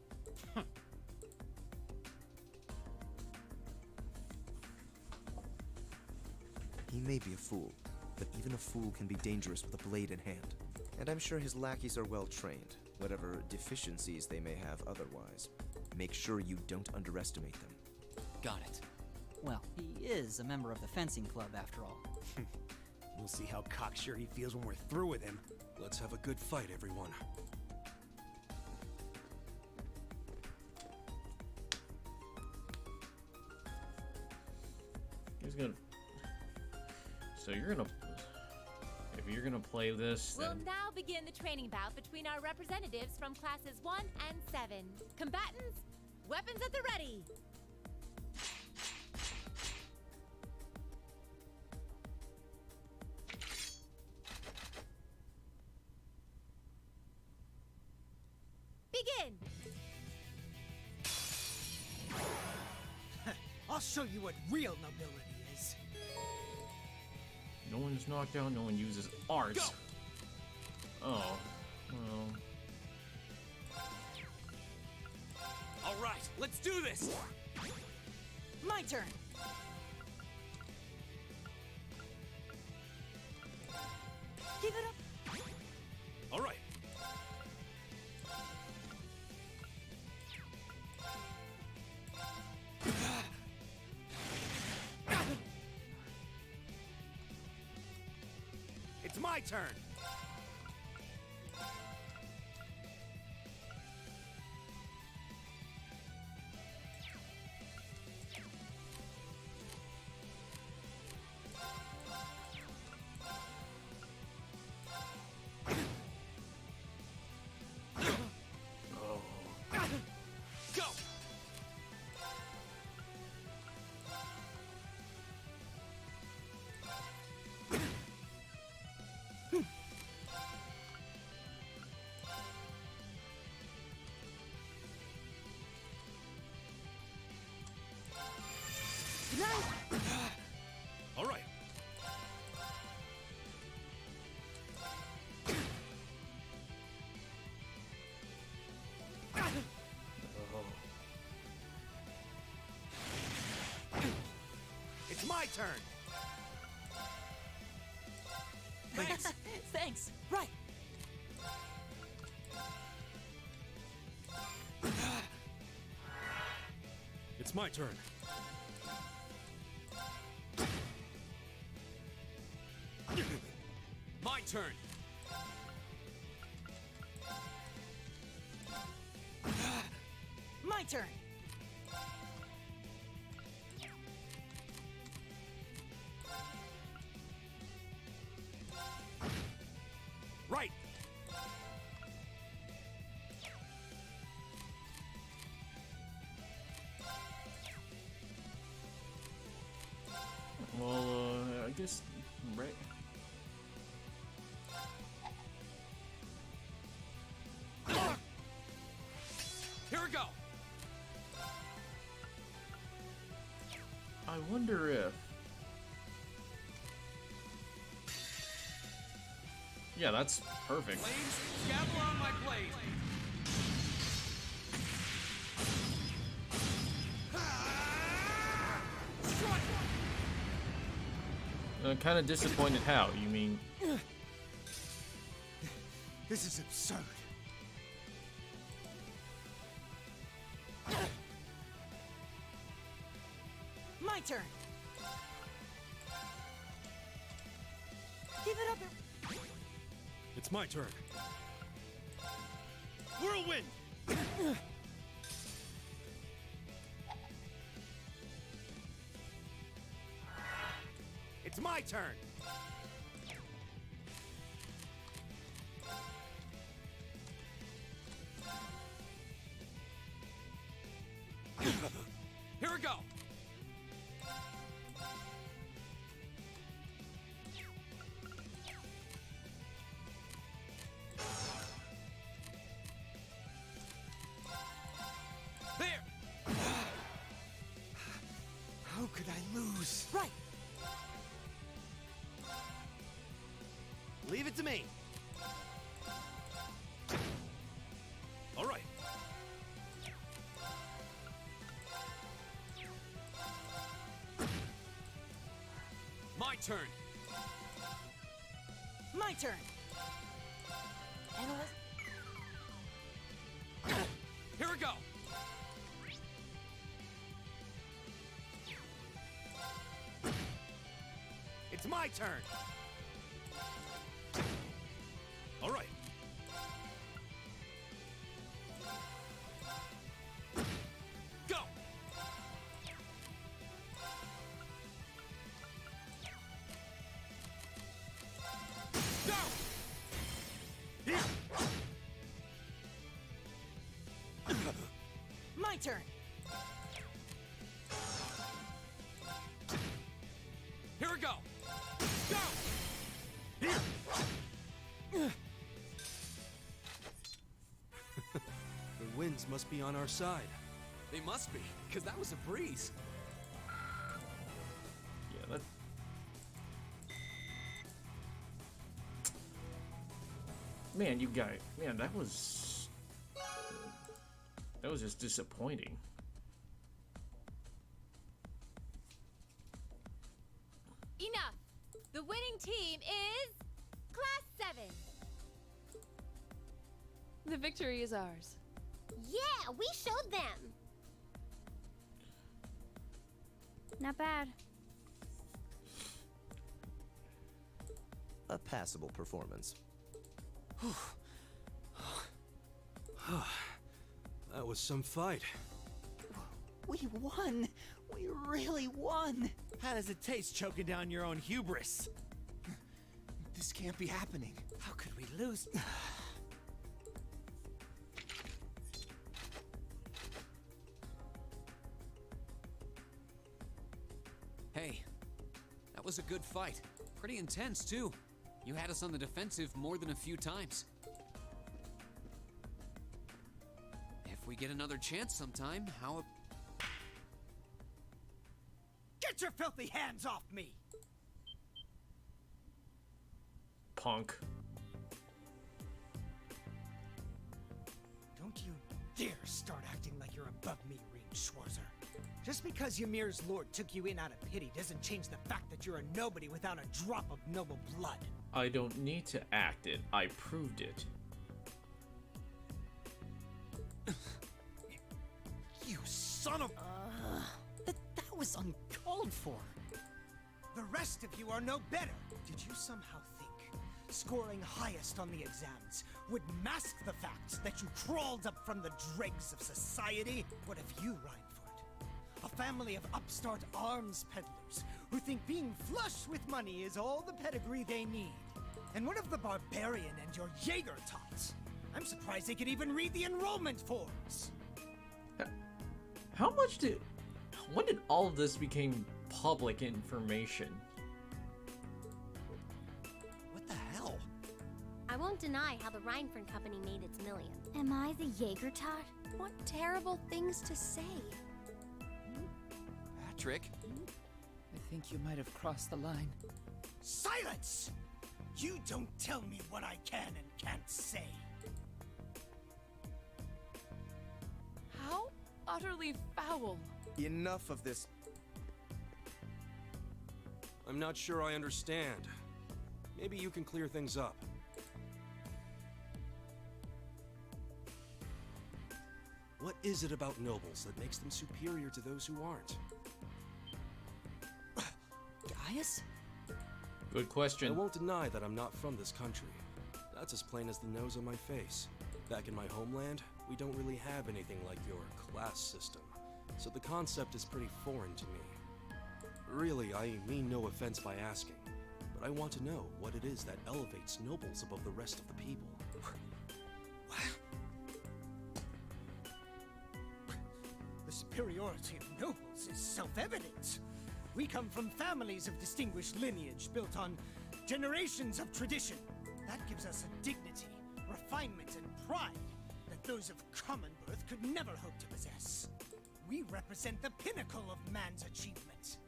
He may be a fool, but even a fool can be dangerous with a blade in hand. And I'm sure his lackeys are well trained, whatever deficiencies they may have otherwise. Make sure you don't underestimate them. Got it. Well, he is a member of the fencing club after all. We'll see how cocksure he feels when we're through with him. Let's have a good fight, everyone. He's gonna... So you're gonna... If you're gonna play this, We'll then... now begin the training bout between our representatives from classes 1 and 7. Combatants, weapons at the ready! Begin! I'll show you what real nobility is. No one's knocked out, no one uses arts. Go! Oh, well... All right, let's do this. My turn! Give it up! All right. It's my turn. Go! All right. my turn! Thanks. Thanks. Right. It's my turn. My turn. My turn. Right! Well, I guess right. Here we go. I wonder if. Yeah, that's perfect. Flames, gavel on my blade. Kind of disappointed. How? You mean? This is absurd. My turn. Give it up. It's my turn. Whirlwind! It's my turn! Here we go. There. How could I lose? Right. Leave it to me. All right. My turn. My turn. Analyst. Here we go. It's my turn. All right. Go. Go. Here. My turn. Here we go. Go. Here. The winds must be on our side. They must be, because that was a breeze. Yeah, that. Man, you guys. Man, that was. That was just disappointing. Enough! The winning team is Class 7. The victory is ours. Yeah, we showed them. Not bad. A passable performance. That was some fight. We won. We really won. How does it taste choking down your own hubris? This can't be happening. How could we lose? Hey, that was a good fight. Pretty intense, too. You had us on the defensive more than a few times. If we get another chance sometime, how... Get your filthy hands off me! Punk. Don't you dare start acting like you're above me, Reem Schwarzer. Just because Ymir's lord took you in out of pity doesn't change the fact that you're a nobody without a drop of noble blood. I don't need to act it. I proved it. You son of... That was uncalled for. The rest of you are no better. Did you somehow think scoring highest on the exams would mask the fact that you crawled up from the dregs of society? What if you, Reinford? A family of upstart arms peddlers who think being flush with money is all the pedigree they need. And what of the barbarian and your Jaeger tots? I'm surprised they could even read the enrollment forms. How much did... When did all of this become public information? What the hell? I won't deny how the Reinford Company made its million. Am I the Jaeger tot? What terrible things to say. Patrick? I think you might have crossed the line. Silence! You don't tell me what I can and can't say. How utterly foul. Enough of this. I'm not sure I understand. Maybe you can clear things up. What is it about nobles that makes them superior to those who aren't? Gaius? Good I question. won't deny that I'm not from this country. That's as plain as the nose on my face. Back in my homeland, we don't really have anything like your class system, so the concept is pretty foreign to me. Really, I mean no offense by asking, but I want to know what it is that elevates nobles above the rest of the people. The superiority of nobles is self-evident. We come from families of distinguished lineage built on generations of tradition. That gives us a dignity, refinement, and pride that those of common birth could never hope to possess. We represent the pinnacle of man's achievement.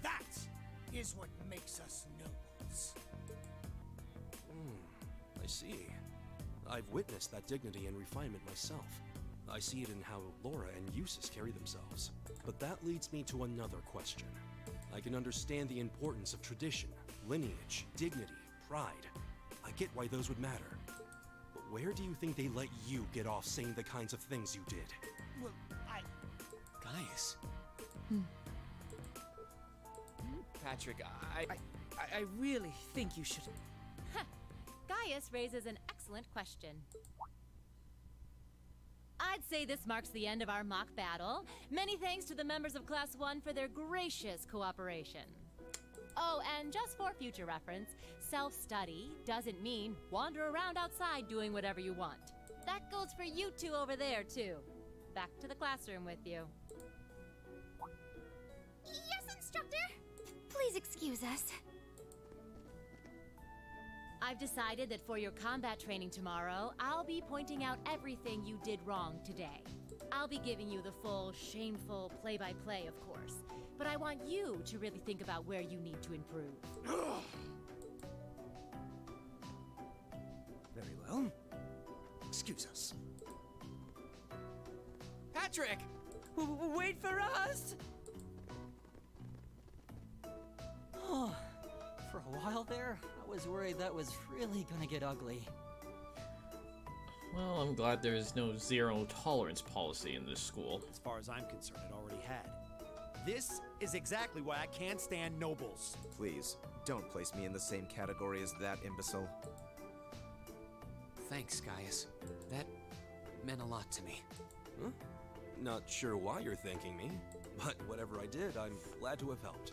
That is what makes us nobles. I see. I've witnessed that dignity and refinement myself. I see it in how Laura and Eustace carry themselves. But that leads me to another question. I can understand the importance of tradition, lineage, dignity, pride. I get why those would matter. But where do you think they let you get off saying the kinds of things you did? Well, Gaius? Patrick, I really think you should... Gaius raises an excellent question. I'd say this marks the end of our mock battle. Many thanks to the members of Class 1 for their gracious cooperation. Oh, and just for future reference, self-study doesn't mean wander around outside doing whatever you want. That goes for you two over there, too. Back to the classroom with you. Yes, instructor! Please excuse us. I've decided that for your combat training tomorrow, I'll be pointing out everything you did wrong today. I'll be giving you the full, shameful play-by-play, of course. But I want you to really think about where you need to improve. very well. Excuse us. Patrick! Wait for us! Oh, for a while there, I was worried that was really gonna get ugly. Well, I'm glad there is no zero tolerance policy in this school. As far as I'm concerned, it already had. This is exactly why I can't stand nobles. Please, don't place me in the same category as that imbecile. Thanks, Gaius. That meant a lot to me. Huh? Not sure why you're thanking me, but whatever I did, I'm glad to have helped.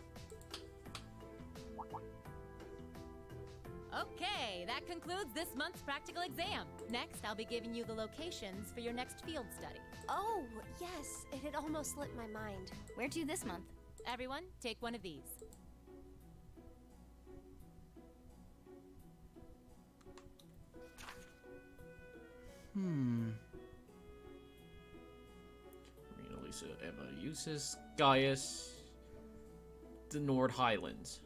Okay, that concludes this month's practical exam. Next, I'll be giving you the locations for your next field study. Oh, yes, it had almost slipped my mind. Where to this month? Everyone, take one of these. Marina, Lisa, Emma, Eustace, Gaius, the Nord Highlands.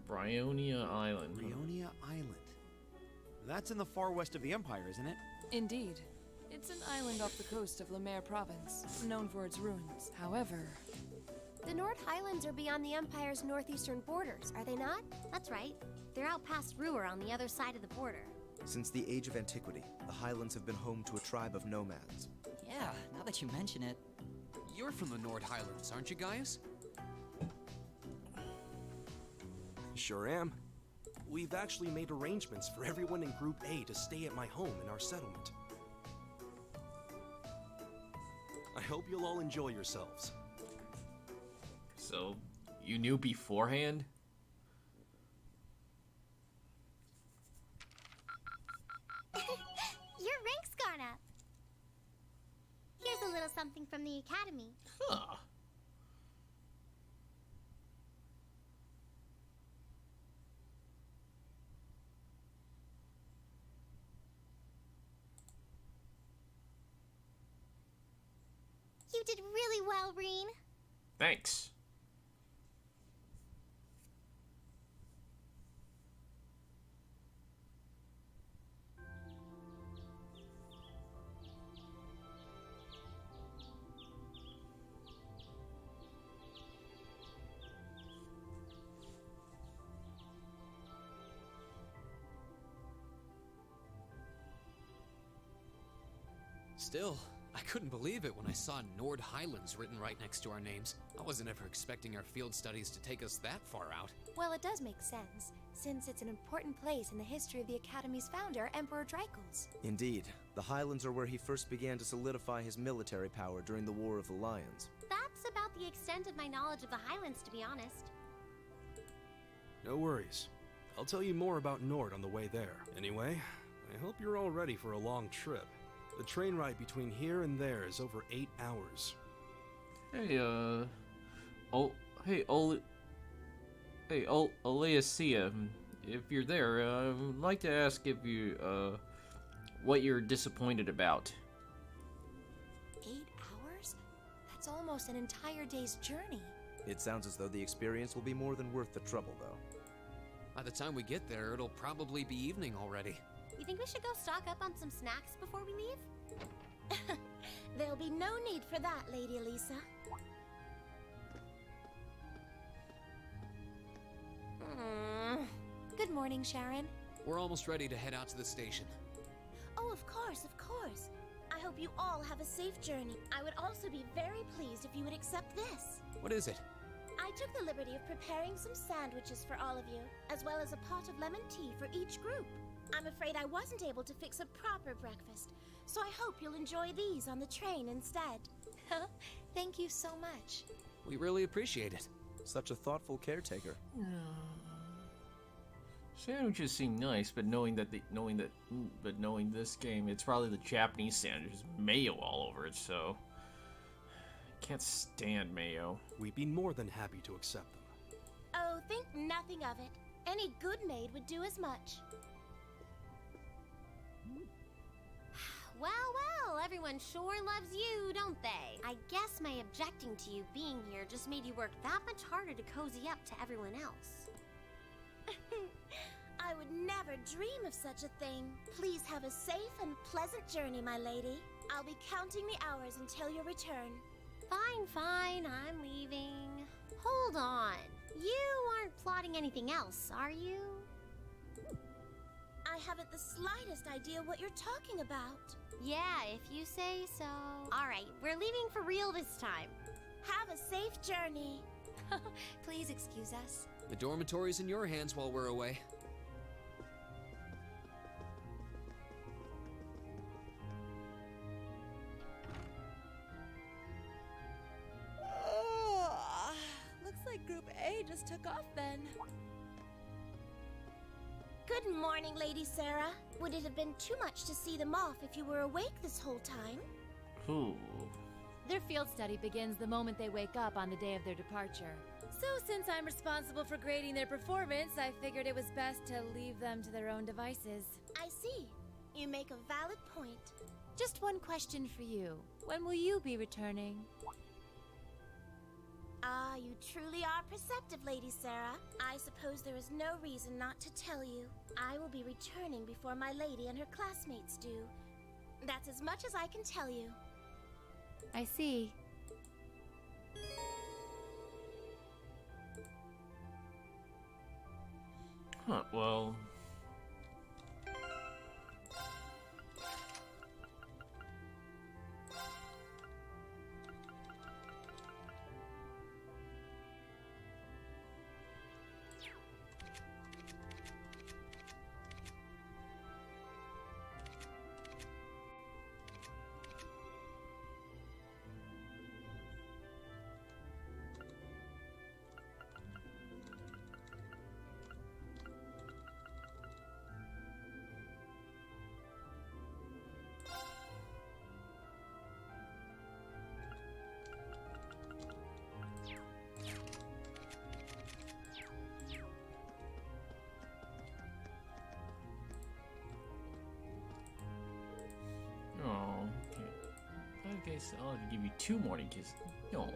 Bryonia Island. Bryonia Island. That's in the far west of the Empire, isn't it? Indeed. It It's an island off the coast of Lemaire Province, known for its ruins. However... The Nord Highlands are beyond the Empire's northeastern borders, are they not? That's right. They're out past Ruhr on the other side of the border. Since the age of antiquity, the Highlands have been home to a tribe of nomads. Yeah, now that you mention it. You're from the Nord Highlands, aren't you guys? Sure am. We've actually made arrangements for everyone in Group A to stay at my home in our settlement. I hope you'll all enjoy yourselves. So, you knew beforehand? Your rank's gone up. Here's a little something from the Academy. Huh. You did really well, Reen. Thanks. Still, I couldn't believe it when I saw Nord Highlands written right next to our names. I wasn't ever expecting our field studies to take us that far out. Well, it does make sense, since it's an important place in the history of the Academy's founder, Emperor Dreikel's. Indeed, the Highlands are where he first began to solidify his military power during the War of the Lions. That's about the extent of my knowledge of the Highlands, to be honest. No worries. I'll tell you more about Nord on the way there. Anyway, I hope you're all ready for a long trip. The train ride between here and there is over 8 hours. Hey, Aleasia, if you're there, I'd like to ask if you, what you're disappointed about. 8 hours? That's almost an entire day's journey. It sounds as though the experience will be more than worth the trouble, though. By the time we get there, it'll probably be evening already. You think we should go stock up on some snacks before we leave? There'll be no need for that, Lady Elisa. Good morning, Sharon. We're almost ready to head out to the station. Oh, of course, of course. I hope you all have a safe journey. I would also be very pleased if you would accept this. What is it? I took the liberty of preparing some sandwiches for all of you, as well as a pot of lemon tea for each group. I'm afraid I wasn't able to fix a proper breakfast, so I hope you'll enjoy these on the train instead. Thank you so much. We really appreciate it. Such a thoughtful caretaker. Sandwiches seem nice, but knowing this game, it's probably the Japanese sandwiches, mayo all over it. So, I can't stand mayo. We'd be more than happy to accept them. Oh, think nothing of it. Any good maid would do as much. Well, everyone sure loves you, don't they? I guess my objecting to you being here just made you work that much harder to cozy up to everyone else. I would never dream of such a thing. Please have a safe and pleasant journey, my lady. I'll be counting the hours until your return. Fine, I'm leaving. Hold on. You aren't plotting anything else, are you? I haven't the slightest idea what you're talking about. Yeah, if you say so. All right, we're leaving for real this time. Have a safe journey. Please excuse us. The dormitory's in your hands while we're away. Looks like Group A just took off then. Good morning, Lady Sarah. Would it have been too much to see them off if you were awake this whole time? Ooh. Their field study begins the moment they wake up on the day of their departure. So since I'm responsible for grading their performance, I figured it was best to leave them to their own devices. I see. You make a valid point. Just one question for you. When will you be returning? Ah, you truly are perceptive, Lady Sarah. I suppose there is no reason not to tell you. I will be returning before my lady and her classmates do. That's as much as I can tell you. I see. Huh, well... Oh, okay. I guess I'll have to give you 2 morning kisses. No.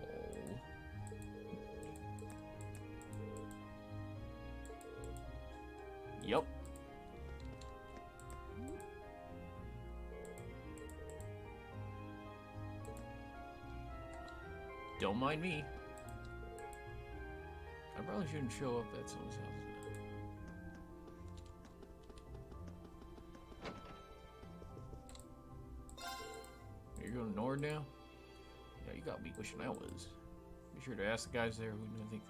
Yup. Don't mind me. I probably shouldn't show up at someone's house. You're going north now? Yeah, you got me wishing I was. Be sure to ask the guys there who I think.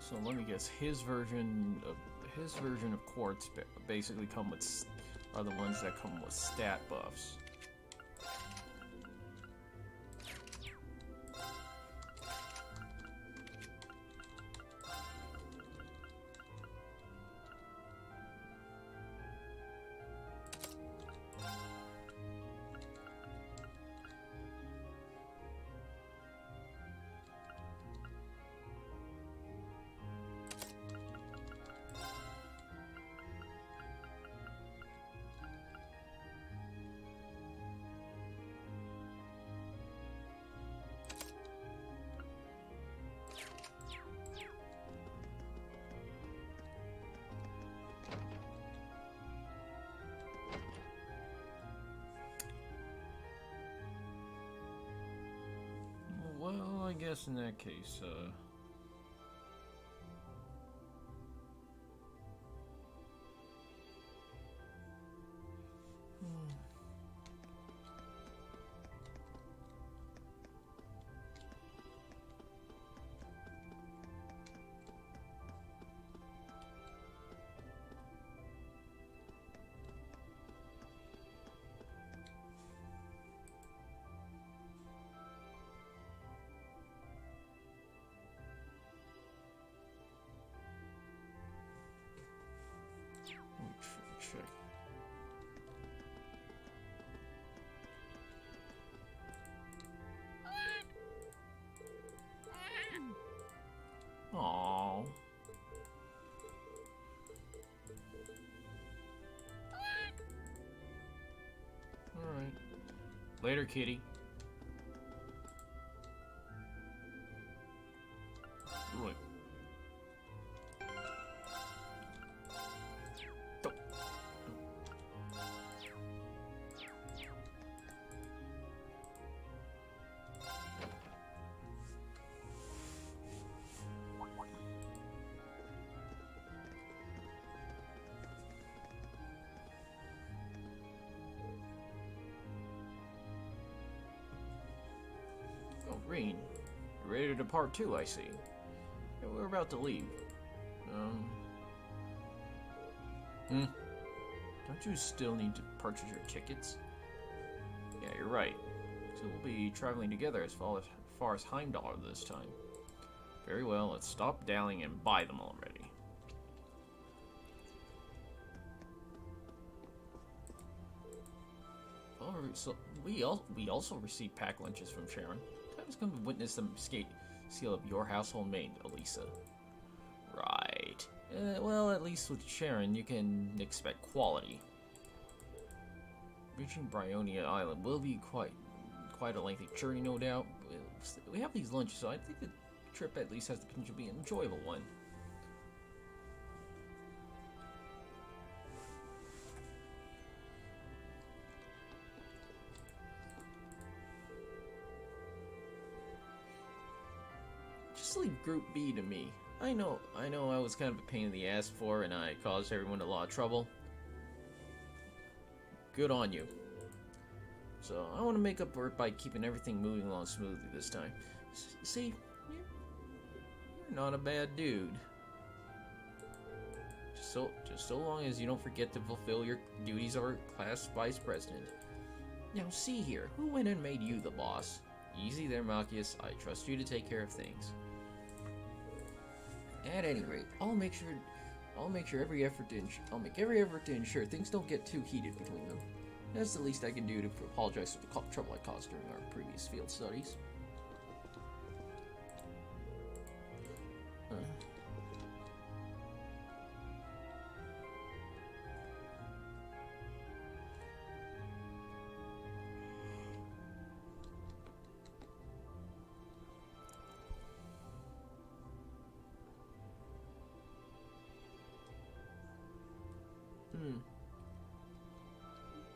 So let me guess. His version of quartz basically are the ones that come with stat buffs. Well, I guess in that case, check. Aww. Alright. Later, kitty. Right. Oh, Green. You're ready to depart too, I see. Yeah, we're about to leave. Don't you still need to purchase your tickets? Yeah, you're right. So we'll be traveling together as far as Heimdall this time. Very well, let's stop dallying and buy them already. we also received packed lunches from Sharon. Time has come to witness the scale of your household maid, Elisa. Right. Well, at least with Sharon, you can expect quality. Reaching Bryonia Island will be quite a lengthy journey, no doubt. We have these lunches, so I think the trip at least has the potential to be an enjoyable one. Just leave Group B to me. I know I was kind of a pain in the ass before and I caused everyone a lot of trouble. Good on you. So, I want to make up for it by keeping everything moving along smoothly this time. See, you're not a bad dude. Just so long as you don't forget to fulfill your duties as class vice president. Now, see here, who went and made you the boss? Easy there, Malchius. I trust you to take care of things. At any rate, I'll make every effort to ensure things don't get too heated between them. That's the least I can do to apologize for the trouble I caused during our previous field studies.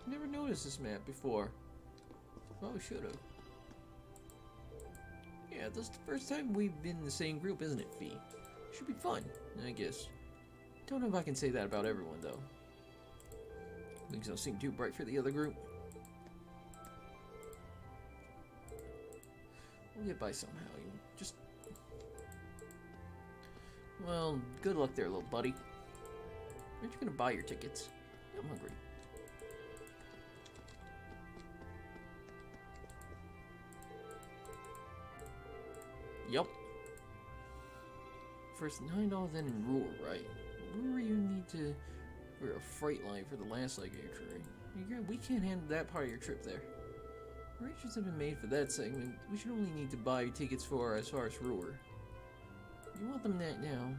Never noticed this map before. Probably should have. Yeah, this is the first time we've been in the same group, isn't it, Fee? Should be fun, I guess. Don't know if I can say that about everyone, though. Things don't seem too bright for the other group. We'll get by somehow. Just... Well, good luck there, little buddy. Aren't you gonna buy your tickets? I'm hungry. Yup. First $9 then in Ruhr, right? Ruhr you need to... We're a freight line for the last leg of your trip. We can't handle that part of your trip there. Arrangements have been made for that segment. We should only need to buy tickets for as far as Ruhr. You want them that now?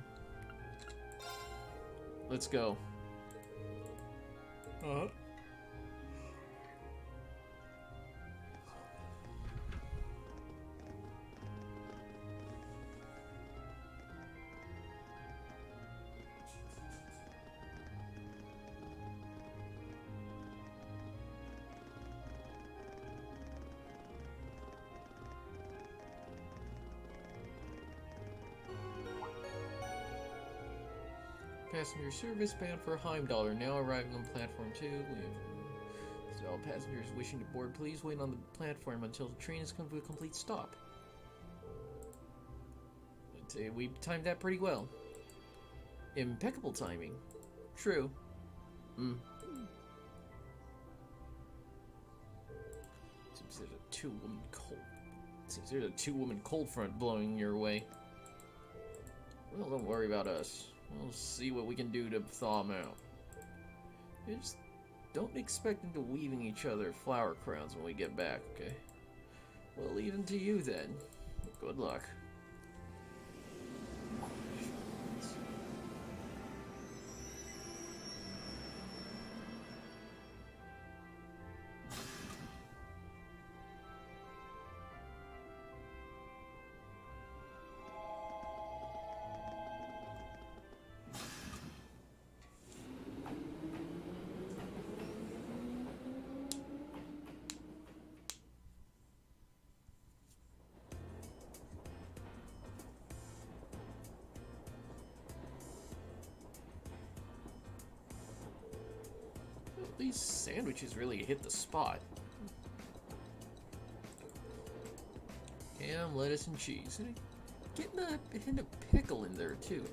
Let's go. Passenger service bound for Heimdall now arriving on platform 2. We have all passengers wishing to board, please wait on the platform until the train has come to a complete stop. I'd say we timed that pretty well. Impeccable timing. True. Seems there's a two-woman cold front blowing your way. Well, don't worry about us. We'll see what we can do to thaw them out. You just don't expect them to weaving each other flower crowns when we get back, okay? Well, even to you then. Good luck. These sandwiches really hit the spot. Ham, lettuce, and cheese. And getting a hint of pickle in there, too.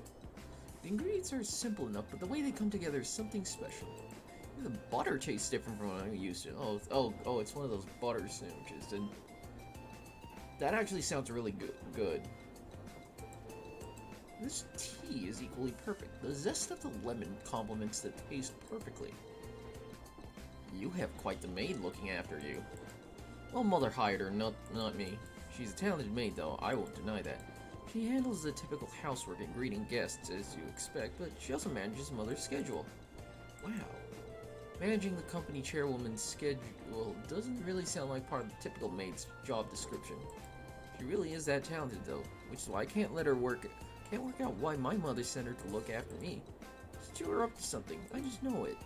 The ingredients are simple enough, but the way they come together is something special. The butter tastes different from what I'm used to. Oh, it's one of those butter sandwiches. And that actually sounds really good. This tea is equally perfect. The zest of the lemon complements the taste perfectly. You have quite the maid looking after you. Well, Mother hired her, not me. She's a talented maid, though, I won't deny that. She handles the typical housework and greeting guests, as you expect, but she also manages Mother's schedule. Wow. Managing the company chairwoman's schedule doesn't really sound like part of the typical maid's job description. She really is that talented, though, which is why I can't let her can't work out why my mother sent her to look after me. She were up to something, I just know it.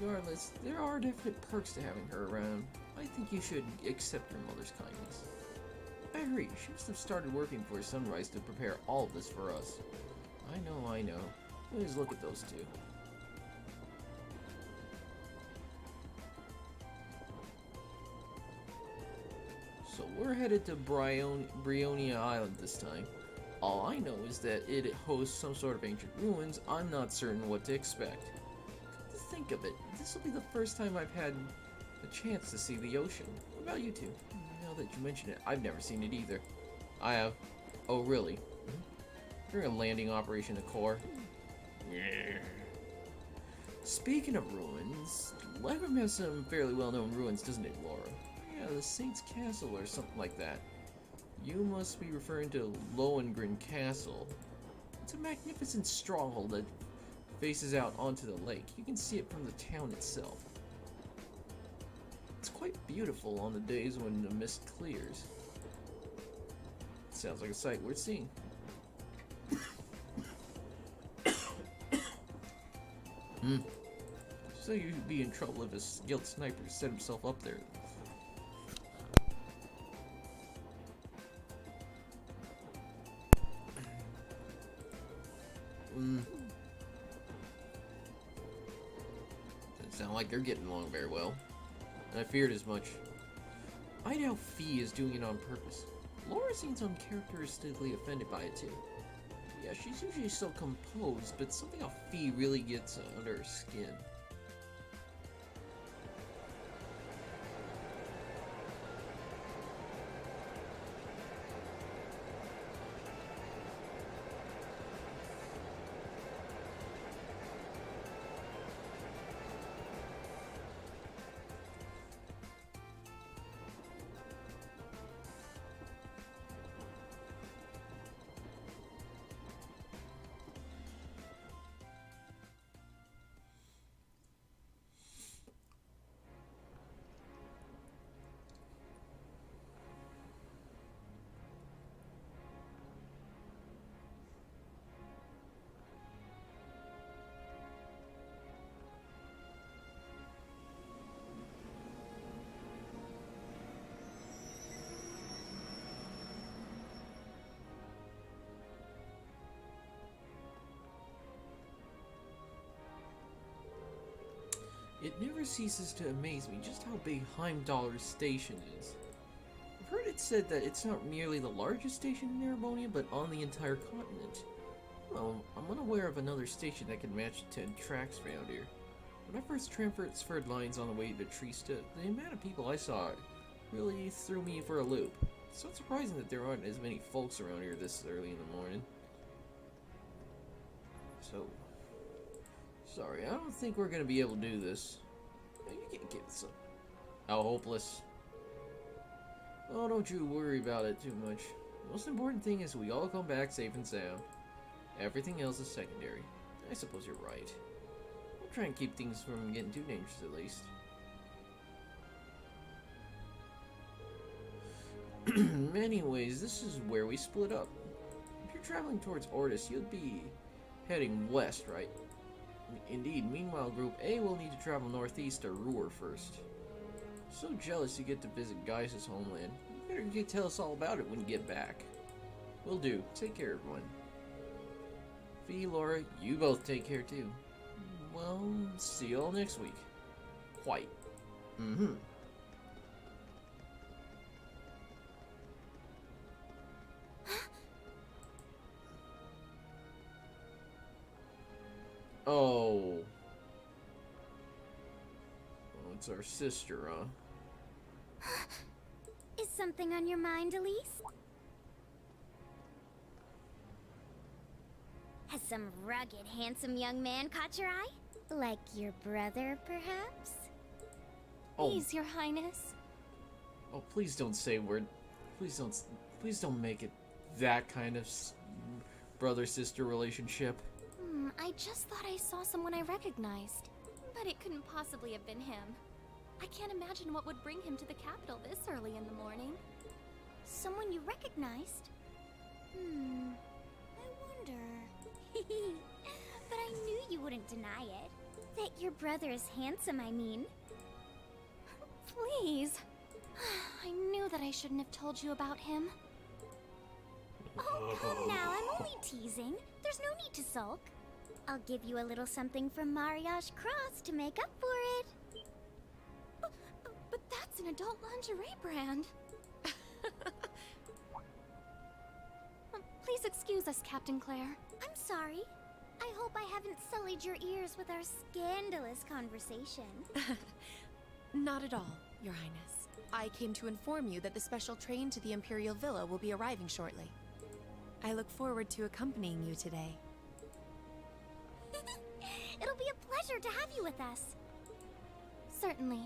Regardless, there are definite perks to having her around. I think you should accept your mother's kindness. I agree, she must have started working for Sunrise to prepare all of this for us. I know. Let's look at those two. So we're headed to Brionia Island this time. All I know is that it hosts some sort of ancient ruins. I'm not certain what to expect. Come to think of it, this will be the first time I've had a chance to see the ocean. What about you two? Now that you mention it, I've never seen it either. I have. Oh, really? During a landing operation at Core. Yeah. Speaking of ruins, Latham has some fairly well-known ruins, doesn't it, Laura? Yeah, the Saint's Castle or something like that. You must be referring to Lohengrin Castle. It's a magnificent stronghold that faces out onto the lake. You can see it from the town itself. It's quite beautiful on the days when the mist clears. Sounds like a sight worth seeing. So you'd be in trouble if a guild sniper set himself up there. Doesn't sound like they're getting along very well. And I feared as much. I doubt Fee is doing it on purpose. Laura seems uncharacteristically offended by it too. Yeah, she's usually so composed, but something about Fee really gets under her skin. It never ceases to amaze me just how big Heimdallr's station is. I've heard it said that it's not merely the largest station in Erebonia, but on the entire continent. Well, I'm unaware of another station that can match 10 tracks around here. When I first transferred lines on the way to Trista, the amount of people I saw really threw me for a loop. It's not surprising that there aren't as many folks around here this early in the morning. So, sorry, I don't think we're gonna be able to do this. You can't get this up. How hopeless. Oh, don't you worry about it too much. The most important thing is we all come back safe and sound. Everything else is secondary. I suppose you're right. We'll try and keep things from getting too dangerous at least. Anyways, this is where we split up. If you're traveling towards Ortis, you'll be heading west, right? Indeed, meanwhile, Group A will need to travel northeast to Ruhr first. So jealous you get to visit Gaius' homeland. You better tell us all about it when you get back. Will do. Take care, everyone. Fee, Laura, you both take care too. Well, see you all next week. White. Oh. Oh, it's our sister, huh? Is something on your mind, Elise? Has some rugged, handsome young man caught your eye? Like your brother, perhaps? Oh, Please, Your Highness. oh, please don't say word. Please don't make it that kind of brother-sister relationship. I just thought I saw someone I recognized. But it couldn't possibly have been him. I can't imagine what would bring him to the capital this early in the morning. Someone you recognized? I wonder. But I knew you wouldn't deny it. That your brother is handsome, I mean. Please. I knew that I shouldn't have told you about him. Oh, come now, I'm only teasing. There's no need to sulk. I'll give you a little something from Mariage Cross to make up for it. But that's an adult lingerie brand. Please excuse us, Captain Claire. I'm sorry. I hope I haven't sullied your ears with our scandalous conversation. Not at all, Your Highness. I came to inform you that the special train to the Imperial Villa will be arriving shortly. I look forward to accompanying you today. It'll be a pleasure to have you with us. Certainly.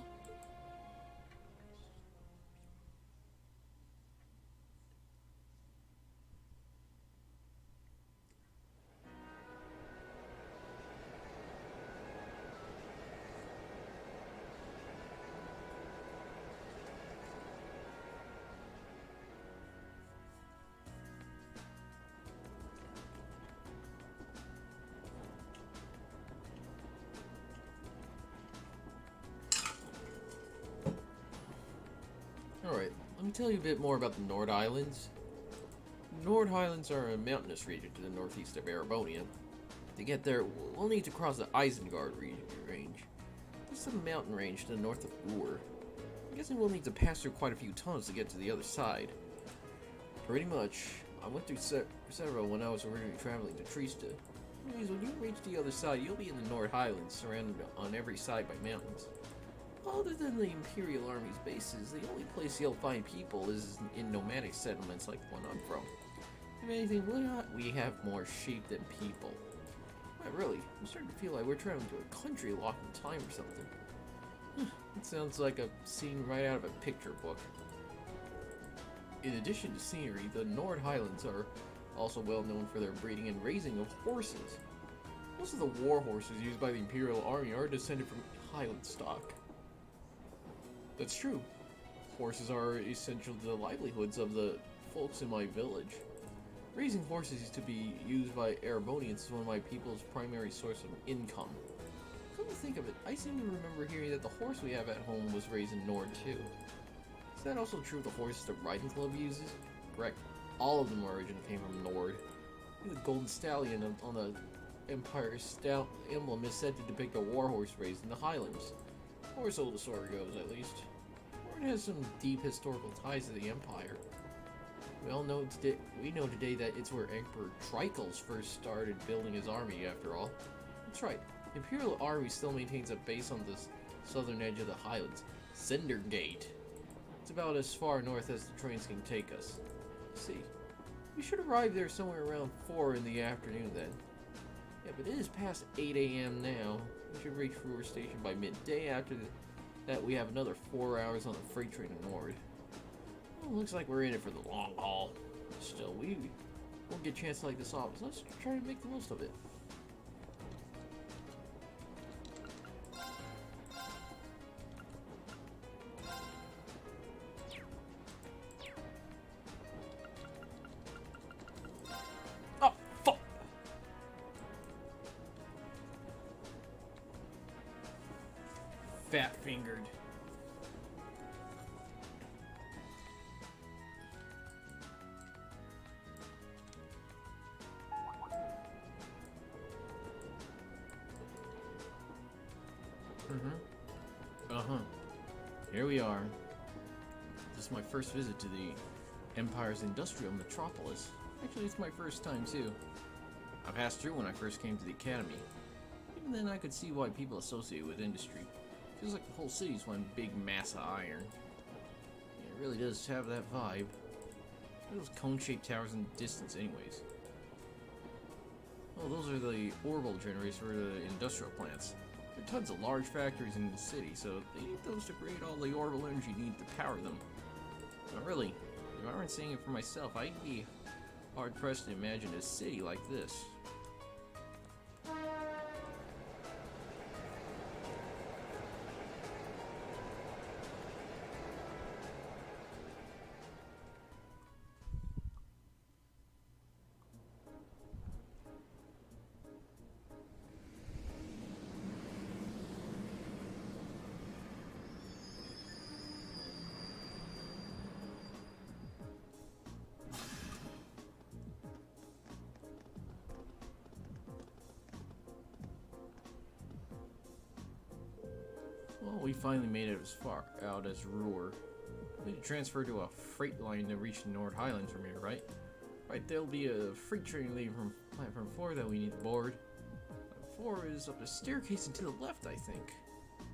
Alright, let me tell you a bit more about the Nord Islands. The Nord Highlands are a mountainous region to the northeast of Erebonia. To get there, we'll need to cross the Isengard range. This is a mountain range to the north of Ruhr. I'm guessing we'll need to pass through quite a few tunnels to get to the other side. Pretty much. I went through several when I was originally traveling to Trista. Anyways, when you reach the other side, you'll be in the Nord Highlands, surrounded on every side by mountains. Other than the Imperial Army's bases, the only place you'll find people is in nomadic settlements like the one I'm from. If anything, we have more sheep than people. Not really. I'm starting to feel like we're traveling to a country locked in time or something. It sounds like a scene right out of a picture book. In addition to scenery, the Nord Highlands are also well known for their breeding and raising of horses. Most of the war horses used by the Imperial Army are descended from Highland stock. That's true. Horses are essential to the livelihoods of the folks in my village. Raising horses used to be used by Erebonians as one of my people's primary source of income. Come to think of it, I seem to remember hearing that the horse we have at home was raised in Nord too. Is that also true of the horses the riding club uses? Correct. All of them originally came from Nord. The golden stallion on the Empire emblem is said to depict a war horse raised in the Highlands. Or so the story goes, at least. Nord has some deep historical ties to the Empire. We know today that it's where Emperor Tricles first started building his army, after all. That's right, the Imperial Army still maintains a base on the southern edge of the Highlands, Cindergate. It's about as far north as the trains can take us. See, we should arrive there somewhere around 4 in the afternoon then. Yeah, but it is past 8 a.m. now. We should reach Ruhr Station by midday. After that, we have another 4 hours on the freight train to Nord. Well, looks like we're in it for the long haul. Still, we won't get a chance to like this off, so let's try to make the most of it. Oh, fuck! Fat-fingered. Here we are. This is my first visit to the Empire's industrial metropolis. Actually, it's my first time too. I passed through when I first came to the academy. Even then, I could see why people associate with industry. Feels like the whole city's one big mass of iron. Yeah, it really does have that vibe. Those cone-shaped towers in the distance anyways. Oh, those are the orbital generators for the industrial plants. There are tons of large factories in the city, so they need those to create all the orbital energy needed to power them. But really, if I weren't seeing it for myself, I'd be hard-pressed to imagine a city like this. Well, we finally made it as far out as Ruhr. We need to transfer to a freight line to reach the North Highlands from here, right? Right, there'll be a freight train leaving from platform 4 that we need to board. 4 is up the staircase and to the left, I think.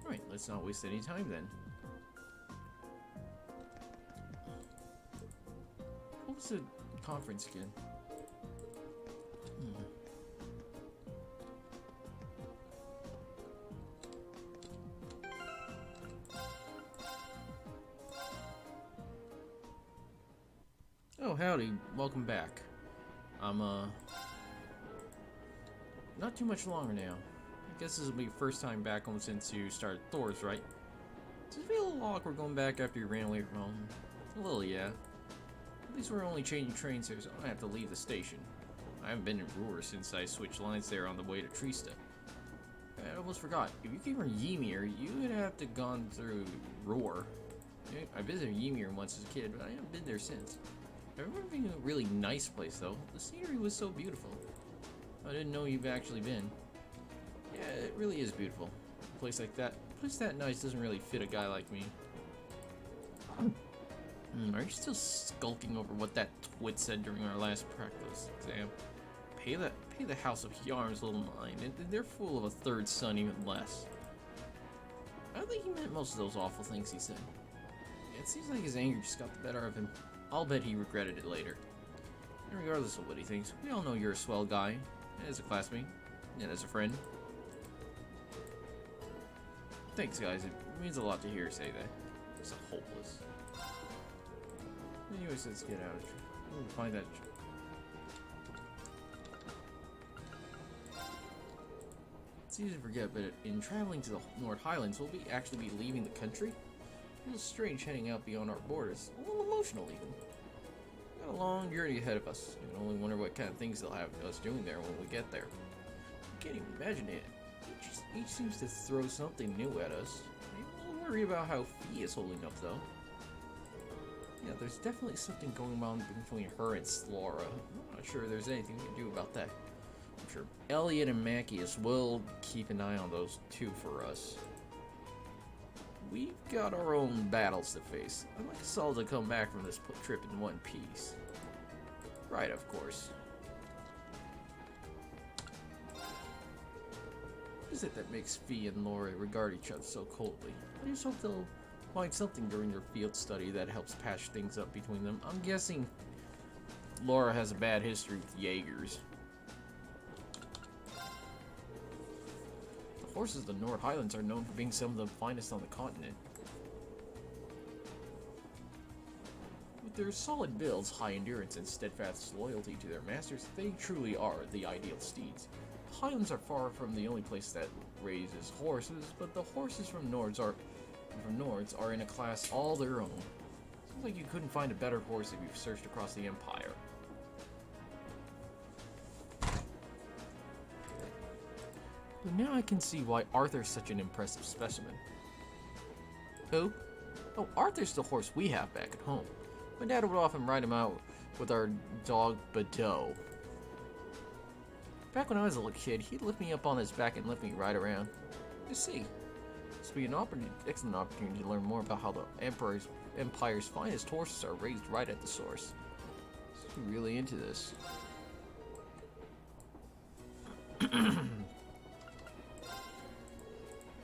Right, let's not waste any time then. What was the conference again? Oh, howdy. Welcome back. I'm, not too much longer now. I guess this will be your first time back home since you started Thor's, right? Does it feel a little awkward going back after you ran away from home? A little, yeah. At least we're only changing trains here, so I don't have to leave the station. I haven't been in Ruhr since I switched lines there on the way to Trista. I almost forgot. If you came from Ymir, you would have to gone through Ruhr. I visited Ymir once as a kid, but I haven't been there since. I remember being a really nice place, though. The scenery was so beautiful. I didn't know you've actually been. Yeah, it really is beautiful. A place like that, a place that nice doesn't really fit a guy like me. Are you still skulking over what that twit said during our last practice exam? Pay the House of Yarn's little mind, and they're full of a third son, even less. I don't think he meant most of those awful things he said. Yeah, it seems like his anger just got the better of him. I'll bet he regretted it later. And regardless of what he thinks, we all know you're a swell guy, as a classmate, and as a friend. Thanks, guys. It means a lot to hear you say that. It's so hopeless. Anyways, let's get out of here. We'll find that. It's easy to forget, but in traveling to the North Highlands, we'll actually be leaving the country. It feels strange heading out beyond our borders. A little emotional, even. We've got a long journey ahead of us. You can only wonder what kind of things they'll have us doing there when we get there. I can't even imagine it. Each seems to throw something new at us. I'm a little worried about how Fee is holding up, though. Yeah, there's definitely something going on between her and Slora. I'm not sure there's anything we can do about that. I'm sure Elliot and Mackius will keep an eye on those two for us. We've got our own battles to face. I'd like us all to come back from this trip in one piece. Right, of course. What is it that makes Fee and Laura regard each other so coldly? I just hope they'll find something during their field study that helps patch things up between them. I'm guessing Laura has a bad history with Jaegers. The horses of the North Highlands are known for being some of the finest on the continent. With their solid builds, high endurance, and steadfast loyalty to their masters, they truly are the ideal steeds. The Highlands are far from the only place that raises horses, but the horses from Nords are in a class all their own. Seems like you couldn't find a better horse if you've searched across the Empire. But now I can see why Arthur's such an impressive specimen. Who? Oh, Arthur's the horse we have back at home. My dad would often ride him out with our dog Badeau. Back when I was a little kid, he'd lift me up on his back and let me ride around. You see, this would be an excellent opportunity to learn more about how the Empire's finest horses are raised right at the source. I'm really into this.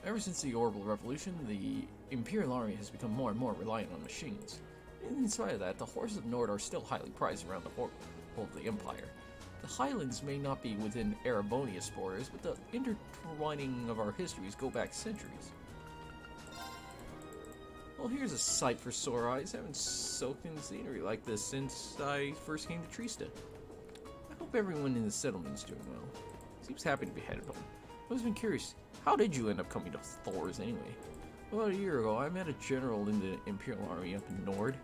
Ever since the Orbital Revolution, the Imperial Army has become more and more reliant on machines. In spite of that, the horses of Nord are still highly prized around the whole of the Empire. The Highlands may not be within Erebonia's borders, but the intertwining of our histories go back centuries. Well, here's a sight for sore eyes. I haven't soaked in scenery like this since I first came to Trista. I hope everyone in the settlement's doing well. Seems happy to be headed home. I've always been curious, how did you end up coming to Thor's anyway? About a year ago, I met a general in the Imperial Army up in Nord.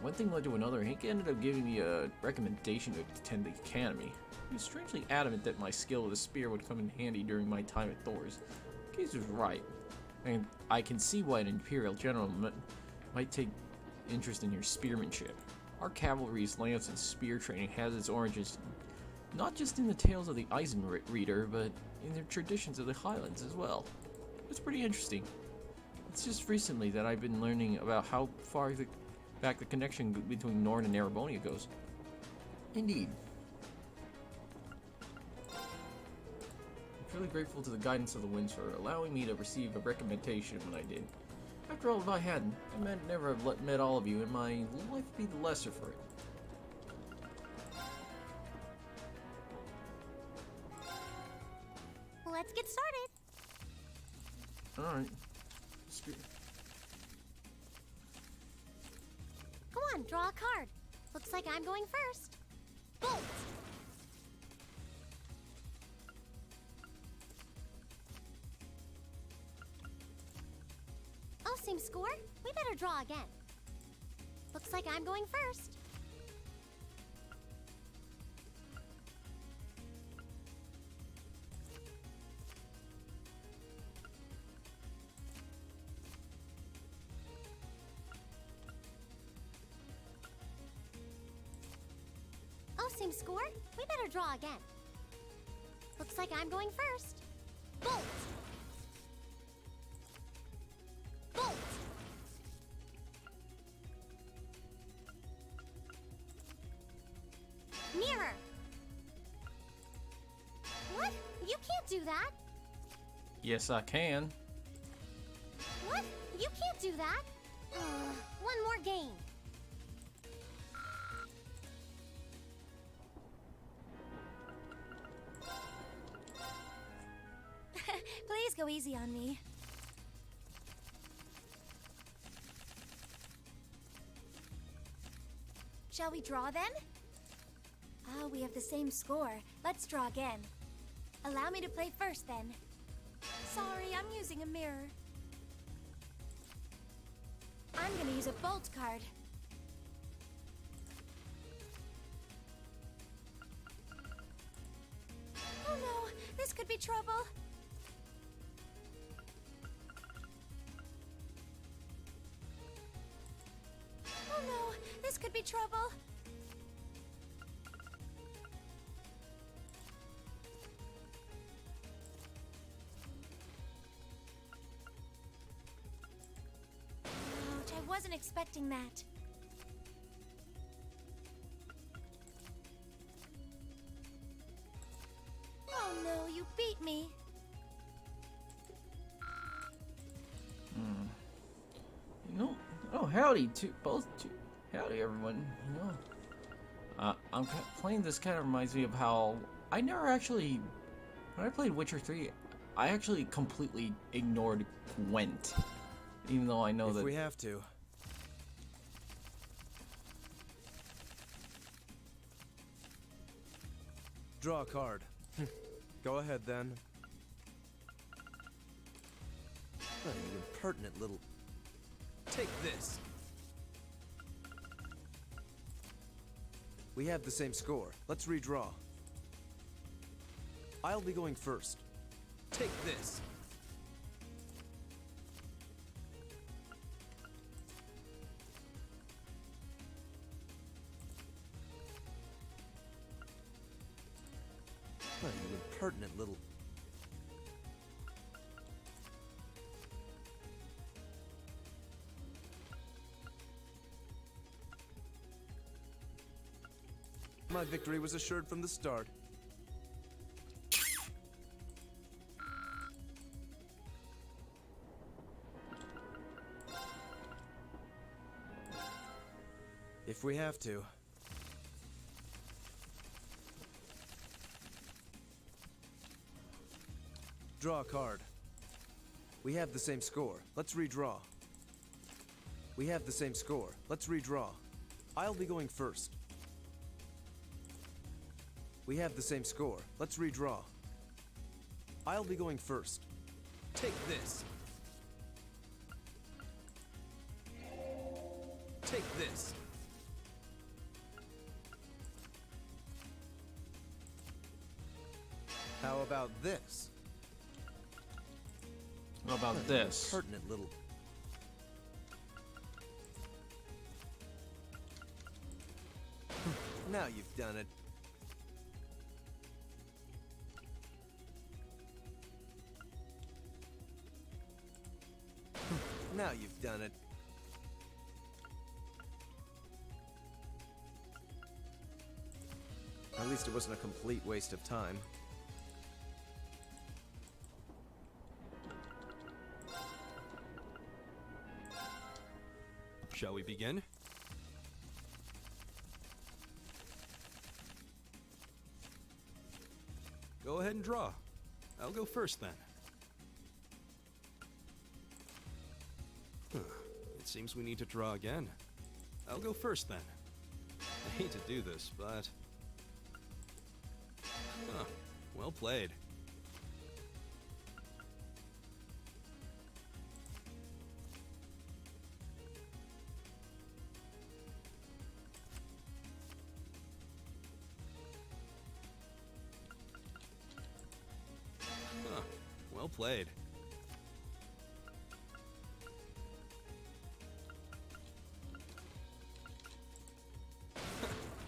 One thing led to another, and he ended up giving me a recommendation to attend the academy. He was strangely adamant that my skill with a spear would come in handy during my time at Thor's. Case was right, and I can see why an Imperial general might take interest in your spearmanship. Our cavalry's lance and spear training has its origins not just in the tales of the Eisenreader, but in the traditions of the Highlands as well. It's pretty interesting. It's just recently that I've been learning about how far back the connection between Nord and Erebonia goes. Indeed. I'm truly grateful to the guidance of the winds for allowing me to receive a recommendation when I did. After all, if I hadn't, I might never have met all of you, and my life would be the lesser for it. Let's get started. Alright. Come on, draw a card. Looks like I'm going first. Bolt! Oh, same score? We better draw again. Looks like I'm going first. Oh, same score? We better draw again. Looks like I'm going first. Bolt! Bolt! Mirror! What? You can't do that! Yes, I can. What? You can't do that! One more game. Please go easy on me. Shall we draw then? Ah, we have the same score. Let's draw again. Allow me to play first then. Sorry, I'm using a mirror. I'm gonna use a bolt card. Oh no, this could be trouble. Oh no, this could be trouble. Ouch, I wasn't expecting that. Oh no, you beat me. You know, oh howdy howdy everyone. You know, playing this kind of reminds me of how I never actually, when I played Witcher 3, I actually completely ignored Gwent, even though I know that if we have to. Draw a card. Go ahead then. Oh, you impertinent little... Take this! We have the same score. Let's redraw. I'll be going first. Take this! Oh, you impertinent little... My victory was assured from the start. If we have to. Draw a card. We have the same score. Let's redraw. We have the same score. Let's redraw. I'll be going first. We have the same score. Let's redraw. I'll be going first. Take this. Take this. How about this? How about this? Pertinent little. Now you've done it. Now you've done it. At least it wasn't a complete waste of time. Shall we begin? Go ahead and draw. I'll go first then. It seems we need to draw again. I'll go first then. I hate to do this, but... well played. Well played.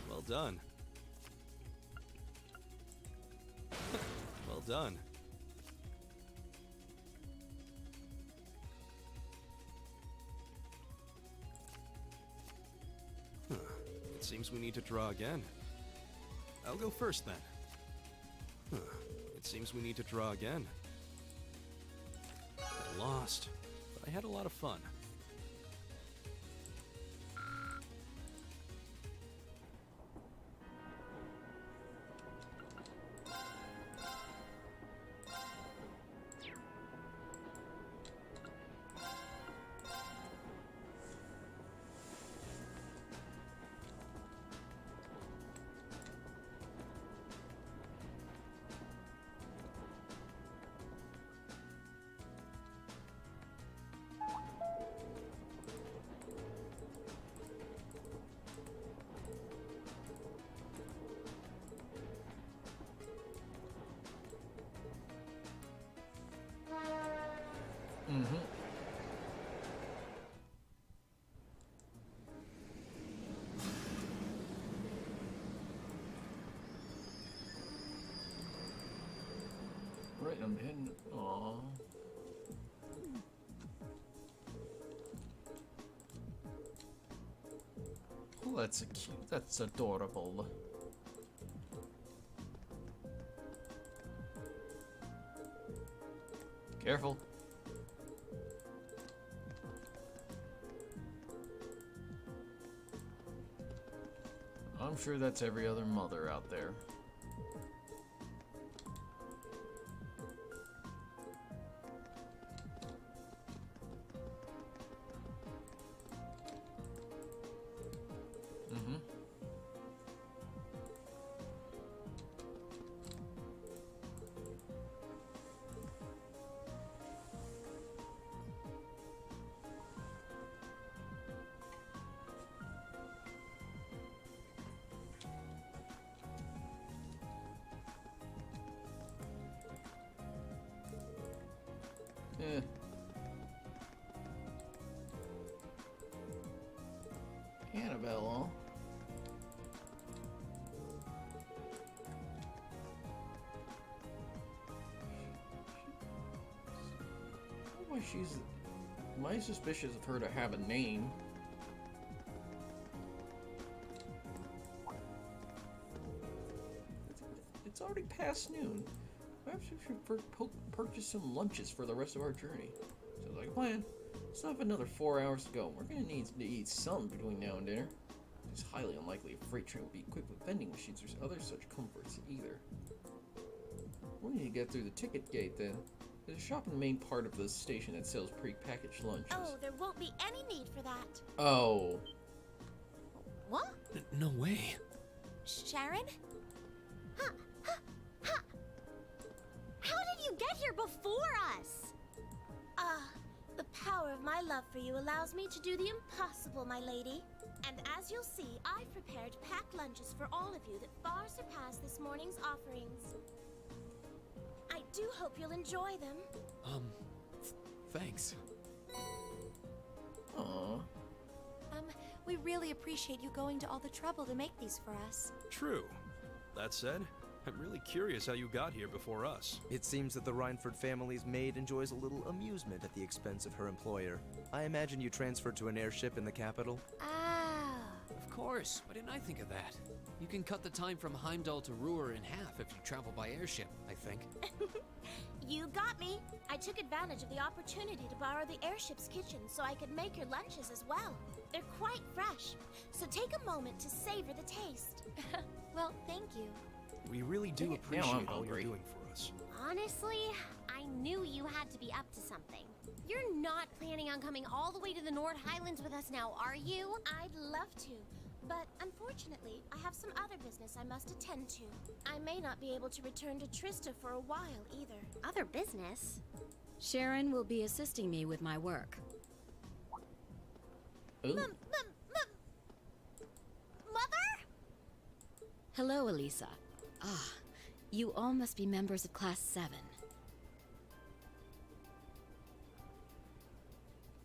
Well done. Well done. It seems we need to draw again. I'll go first then. It seems we need to draw again. I lost, but I had a lot of fun. Right, I'm heading. Aww. Oh, that's a cute. That's adorable. Careful. I'm sure that's every other mother out there. Eh. Annabelle, why she's... Am I suspicious of her to have a name? It's already past noon. Perhaps we should purchase some lunches for the rest of our journey. Sounds like a plan. Still have another 4 hours to go. We're gonna need to eat some between now and dinner. It's highly unlikely a freight train will be equipped with vending machines or other such comforts either. We need to get through the ticket gate then. There's a shop in the main part of the station that sells pre-packaged lunches. Oh, there won't be any need for that. Oh. What? No way. Sharon? How did you get here before us? The power of my love for you allows me to do the impossible, my lady. And as you'll see, I've prepared packed lunches for all of you that far surpass this morning's offerings. I do hope you'll enjoy them. Thanks. Aww. We really appreciate you going to all the trouble to make these for us. True. That said, I'm really curious how you got here before us. It seems that the Reinford family's maid enjoys a little amusement at the expense of her employer. I imagine you transferred to an airship in the capital? Ah. Of course. Why didn't I think of that? You can cut the time from Heimdall to Ruhr in half if you travel by airship, I think. You got me. I took advantage of the opportunity to borrow the airship's kitchen so I could make your lunches as well. They're quite fresh, so take a moment to savor the taste. Well, thank you. We really do Now I'm appreciate all you're hungry. doing for us. Honestly, I knew you had to be up to something. You're not planning on coming all the way to the Nord Highlands with us now, are you? I'd love to, but unfortunately, I have some other business I must attend to. I may not be able to return to Trista for a while either. Other business? Sharon will be assisting me with my work. Ooh. Mother? Hello, Elisa. You all must be members of Class 7.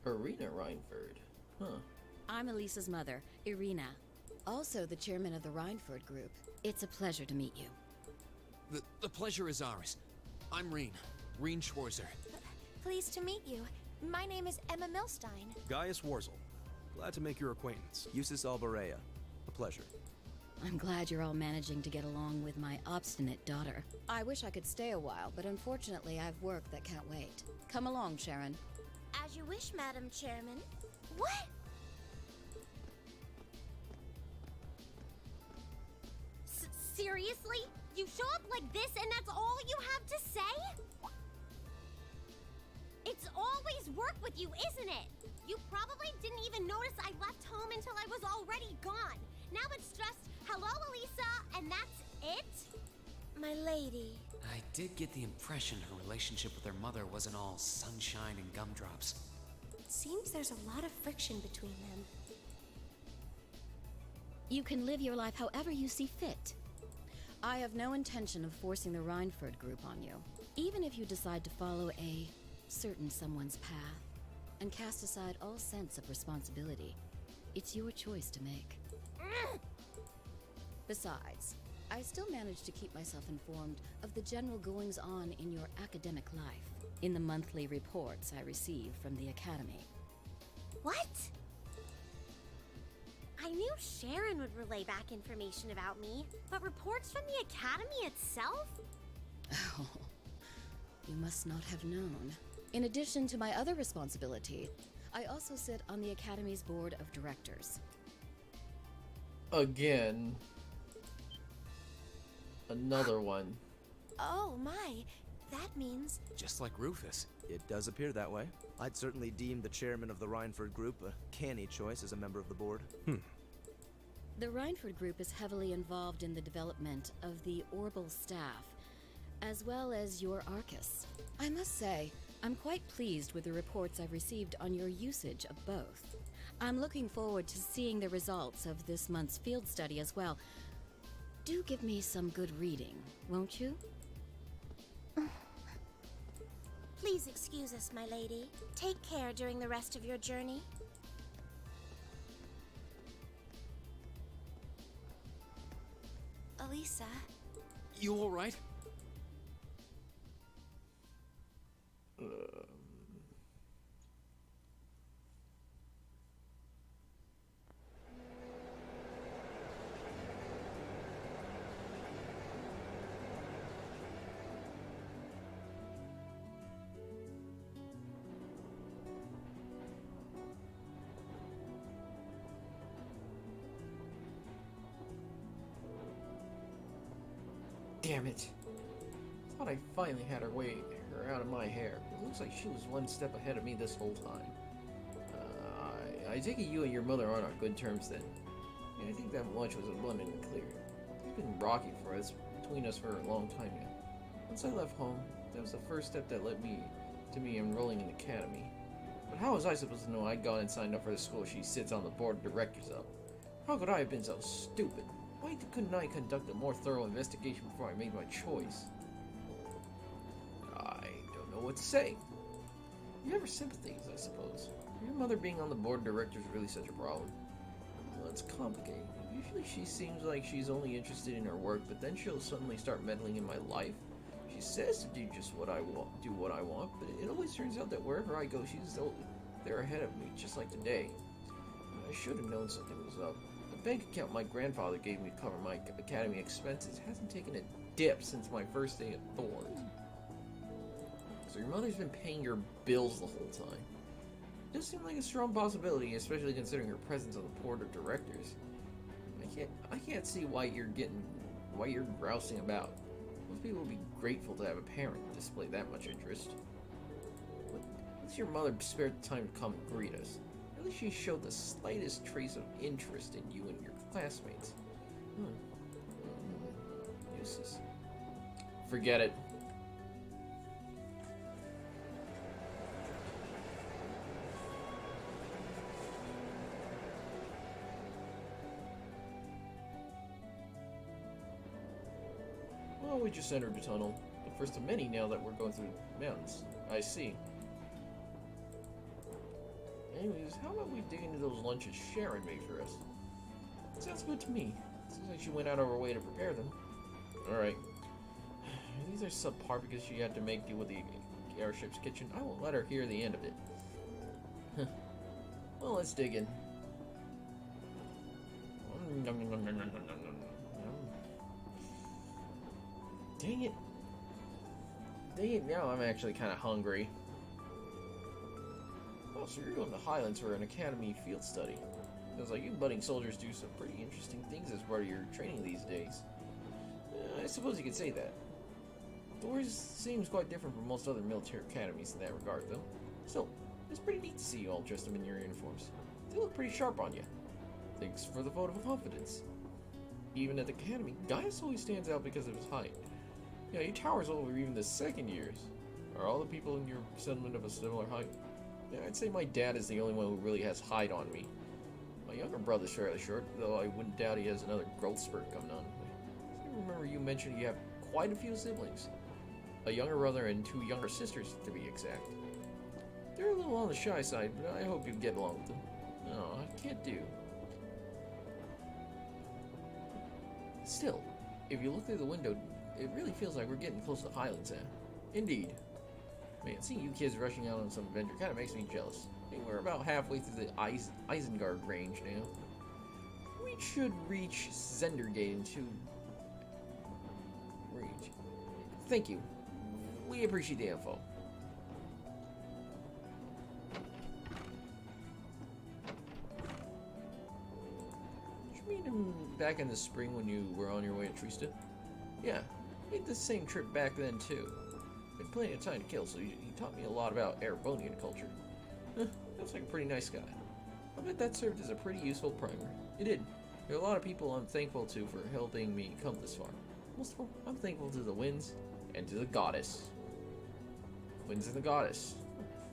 Irina Reinford. Huh. I'm Elisa's mother, Irina. Also the chairman of the Reinford group. It's a pleasure to meet you. The pleasure is ours. I'm Reen Schwarzer. Pleased to meet you. My name is Emma Milstein. Gaius Warzel. Glad to make your acquaintance. Eustace Alberea. A pleasure. I'm glad you're all managing to get along with my obstinate daughter. I wish I could stay a while, but unfortunately I've work that can't wait. Come along, Sharon. As you wish, Madam Chairman. What? Seriously? You show up like this and that's all you have to say? It's always work with you, isn't it? You probably didn't even notice I left home until I was already gone. Now it's just, hello, Elisa, and that's it? My lady. I did get the impression her relationship with her mother wasn't all sunshine and gumdrops. It seems there's a lot of friction between them. You can live your life however you see fit. I have no intention of forcing the Reinford group on you. Even if you decide to follow a certain someone's path and cast aside all sense of responsibility, it's your choice to make. Besides, I still manage to keep myself informed of the general goings-on in your academic life in the monthly reports I receive from the Academy. What? I knew Sharon would relay back information about me, but reports from the Academy itself? Oh, you must not have known. In addition to my other responsibilities, I also sit on the Academy's board of directors. Again. Another one. Oh my, that means... Just like Rufus. It does appear that way. I'd certainly deem the chairman of the Reinford group a canny choice as a member of the board. The Reinford group is heavily involved in the development of the Orbital staff, as well as your Arcus. I must say, I'm quite pleased with the reports I've received on your usage of both. I'm looking forward to seeing the results of this month's field study as well. Do give me some good reading, won't you? Please excuse us, my lady. Take care during the rest of your journey. Elisa... You all right? Damn it. Thought I finally had her way her out of my hair. It looks like she was one step ahead of me this whole time. I take it you and your mother aren't on good terms then. Yeah, I think that much was abundantly clear. It's been rocky for us, between us for a long time now. Once I left home, that was the first step that led me to me enrolling in the academy. But how was I supposed to know I'd gone and signed up for the school she sits on the board of directors of? How could I have been so stupid? Why couldn't I conduct a more thorough investigation before I made my choice? I don't know what to say. You have her sympathies, I suppose. Your mother being on the board of directors really such a problem? Well, it's complicated. Usually she seems like she's only interested in her work, but then she'll suddenly start meddling in my life. She says to do just what I want, but it always turns out that wherever I go, she's there ahead of me, just like today. I should have known something was up. The bank account my grandfather gave me to cover my academy expenses hasn't taken a dip since my first day at Thorns. So your mother's been paying your bills the whole time. It does seem like a strong possibility, especially considering her presence on the board of directors. I can't see why you're grousing about. Most people would be grateful to have a parent display that much interest. What's your mother spared the time to come and greet us? At least she showed the slightest trace of interest in you and your classmates. Useless. Forget it. Well, we just entered the tunnel. The first of many now that we're going through the mountains. I see. Anyways, how about we dig into those lunches Sharon made for us? Sounds good to me. Seems like she went out of her way to prepare them. Alright. These are subpar because she had to make do with the airship's kitchen. I won't let her hear the end of it. Well, let's dig in. Dang it. Dang it, now I'm actually kind of hungry. Oh, so you're going to Highlands for an academy field study. Sounds like you budding soldiers do some pretty interesting things as part of your training these days. I suppose you could say that. Thor's seems quite different from most other military academies in that regard, though. Still, it's pretty neat to see you all dressed up in your uniforms. They look pretty sharp on you. Thanks for the vote of confidence. Even at the academy, Gaius always stands out because of his height. Yeah, he towers over even the second years. Are all the people in your settlement of a similar height? Yeah, I'd say my dad is the only one who really has height on me. My younger brother's fairly short, though I wouldn't doubt he has another growth spurt coming on. I remember you mentioned you have quite a few siblings. A younger brother and 2 younger sisters, to be exact. They're a little on the shy side, but I hope you get along with them. No, I can't do. Still, if you look through the window, it really feels like we're getting close to Highlands now. Indeed. Man, seeing you kids rushing out on some adventure kind of makes me jealous. I mean, we're about halfway through the Isengard range now. We should reach Zendergate in 2 range. Thank you. We appreciate the info. Did you meet him back in the spring when you were on your way to Trista? Yeah, made the same trip back then too. Had plenty of time to kill, so he taught me a lot about Erebonian culture. Looks like a pretty nice guy. I bet that served as a pretty useful primer. It did. There are a lot of people I'm thankful to for helping me come this far. Most of all, I'm thankful to the winds and to the goddess. Winds and the goddess.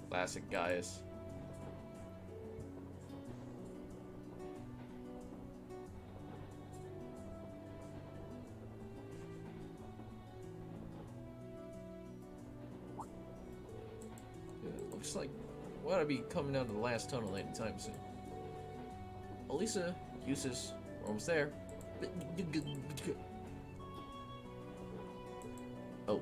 Classic Gaius. Looks like we ought to be coming down to the last tunnel anytime soon. Elisa, Eustace, we're almost there. Oh.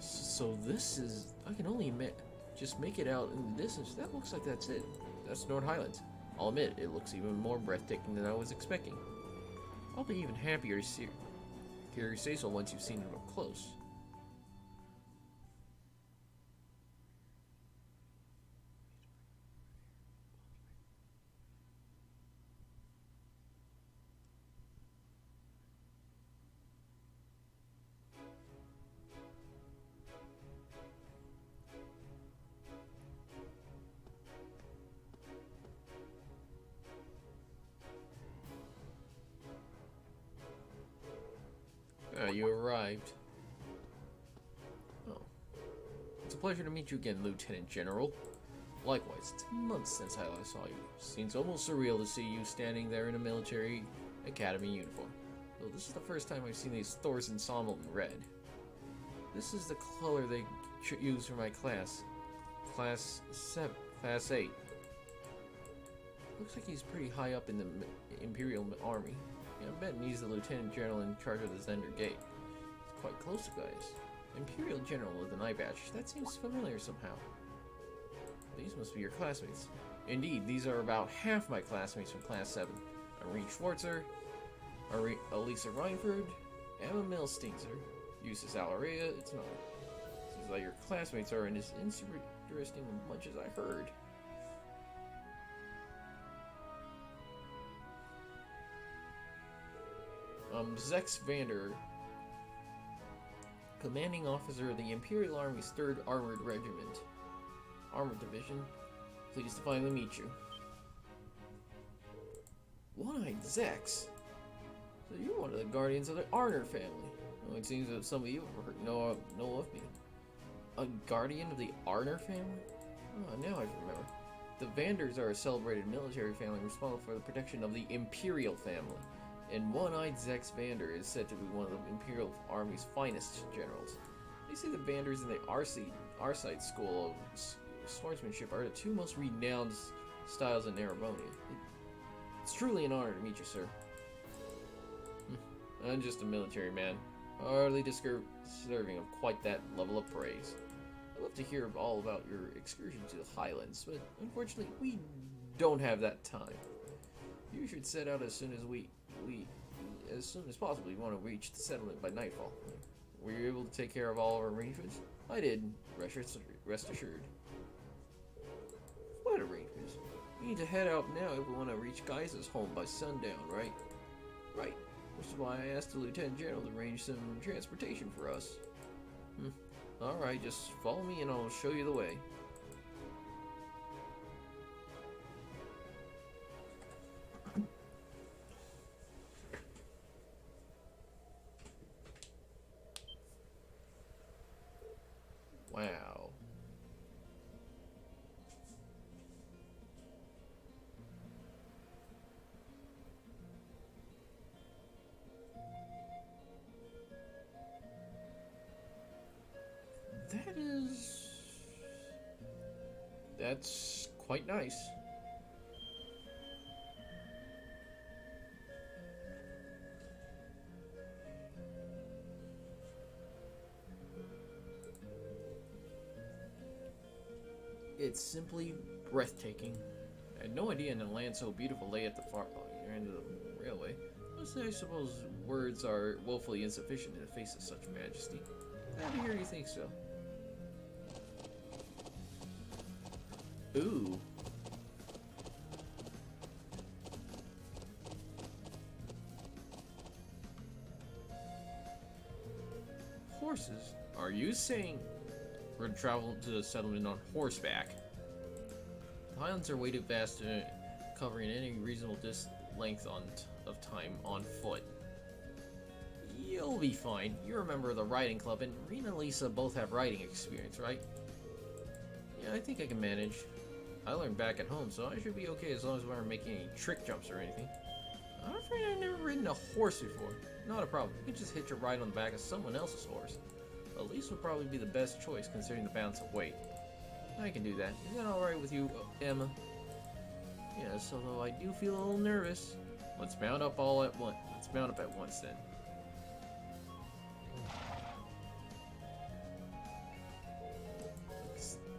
So this is... I can only just make it out in the distance. That looks like that's it. That's North Highlands. I'll admit, it looks even more breathtaking than I was expecting. I'll be even happier to hear you say so once you've seen it up close. you arrived. Oh. It's a pleasure to meet you again, Lieutenant General. Likewise, it's months since I last saw you. Seems almost surreal to see you standing there in a military academy uniform. Though this is the first time I've seen these Thor's ensemble in red. This is the color they use for my class. Class 8. Looks like he's pretty high up in the Imperial Army. Yeah, I'm betting he's the Lieutenant General in charge of the Zender Gate. He's quite close to Gaius. Imperial General with an eye badge. That seems familiar somehow. These must be your classmates. Indeed, these are about half my classmates from Class 7. Irene Schwarzer, Elisa Reinford, Emma Milsteinzer, Eustace Alaria. It's not. Seems like your classmates are as interesting as much as I heard. Zex Vander, commanding officer of the Imperial Army's 3rd Armored Regiment. Armored Division. Pleased to finally meet you. One-Eyed Zex? So you're one of the guardians of the Arner family. Oh, it seems that some of you have know of me. A guardian of the Arner family? Oh, now I remember. The Vanders are a celebrated military family responsible for the protection of the Imperial family. And One-Eyed Zex Vander is said to be one of the Imperial Army's finest generals. They say the Vanders and the Arcite School of Swordsmanship are the 2 most renowned styles in Narabonia. It's truly an honor to meet you, sir. I'm just a military man, hardly deserving of quite that level of praise. I'd love to hear all about your excursion to the Highlands, but unfortunately we don't have that time. You should set out as soon as possible. You want to reach the settlement by nightfall. Were you able to take care of all our arrangements? I did. Rest assured. What arrangements? We need to head out now if we want to reach Gaius' home by sundown, right? Right. Which is why I asked the Lieutenant General to arrange some transportation for us. Alright, just follow me and I'll show you the way. Wow. That's quite nice. It's simply breathtaking. I had no idea a land so beautiful lay at the far end of the railway. I suppose words are woefully insufficient in the face of such majesty. Glad to hear you think so. Ooh. Horses? Are you saying we're to travel to the settlement on horseback? The Highlands are way too vast to covering any reasonable length of time on foot. You'll be fine. You're a member of the riding club, and Rena and Lisa both have riding experience, right? Yeah, I think I can manage. I learned back at home, so I should be okay as long as we aren't making any trick jumps or anything. I'm afraid I've never ridden a horse before. Not a problem. You can just hitch a ride on the back of someone else's horse. Elise would probably be the best choice considering the balance of weight. I can do that. Is that alright with you, Emma? Yes, although I do feel a little nervous. Let's mount up at once then.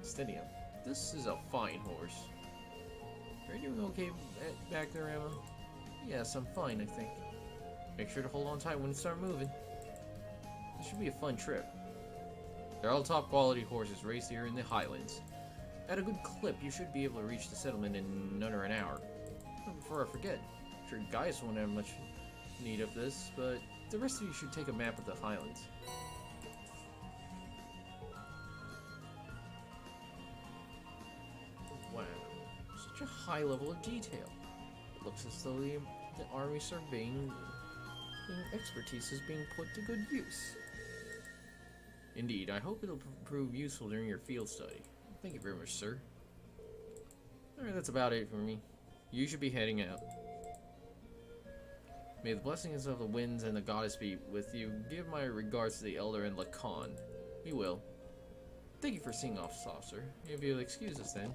Steady up. This is a fine horse. Are you doing okay back there, Emma? Yes, I'm fine, I think. Make sure to hold on tight when you start moving. This should be a fun trip. They're all top quality horses raised here in the Highlands. At a good clip, you should be able to reach the settlement in under an hour. Before I forget, I'm sure Gaius won't have much need of this, but the rest of you should take a map of the Highlands. Wow, such a high level of detail. It looks as though the armies are being Your expertise is being put to good use. Indeed, I hope it'll prove useful during your field study. Thank you very much, sir. Alright, that's about it for me. You should be heading out. May the blessings of the winds and the goddess be with you. Give my regards to the elder and Lacan. We will. Thank you for seeing off, officer. If you'll excuse us then.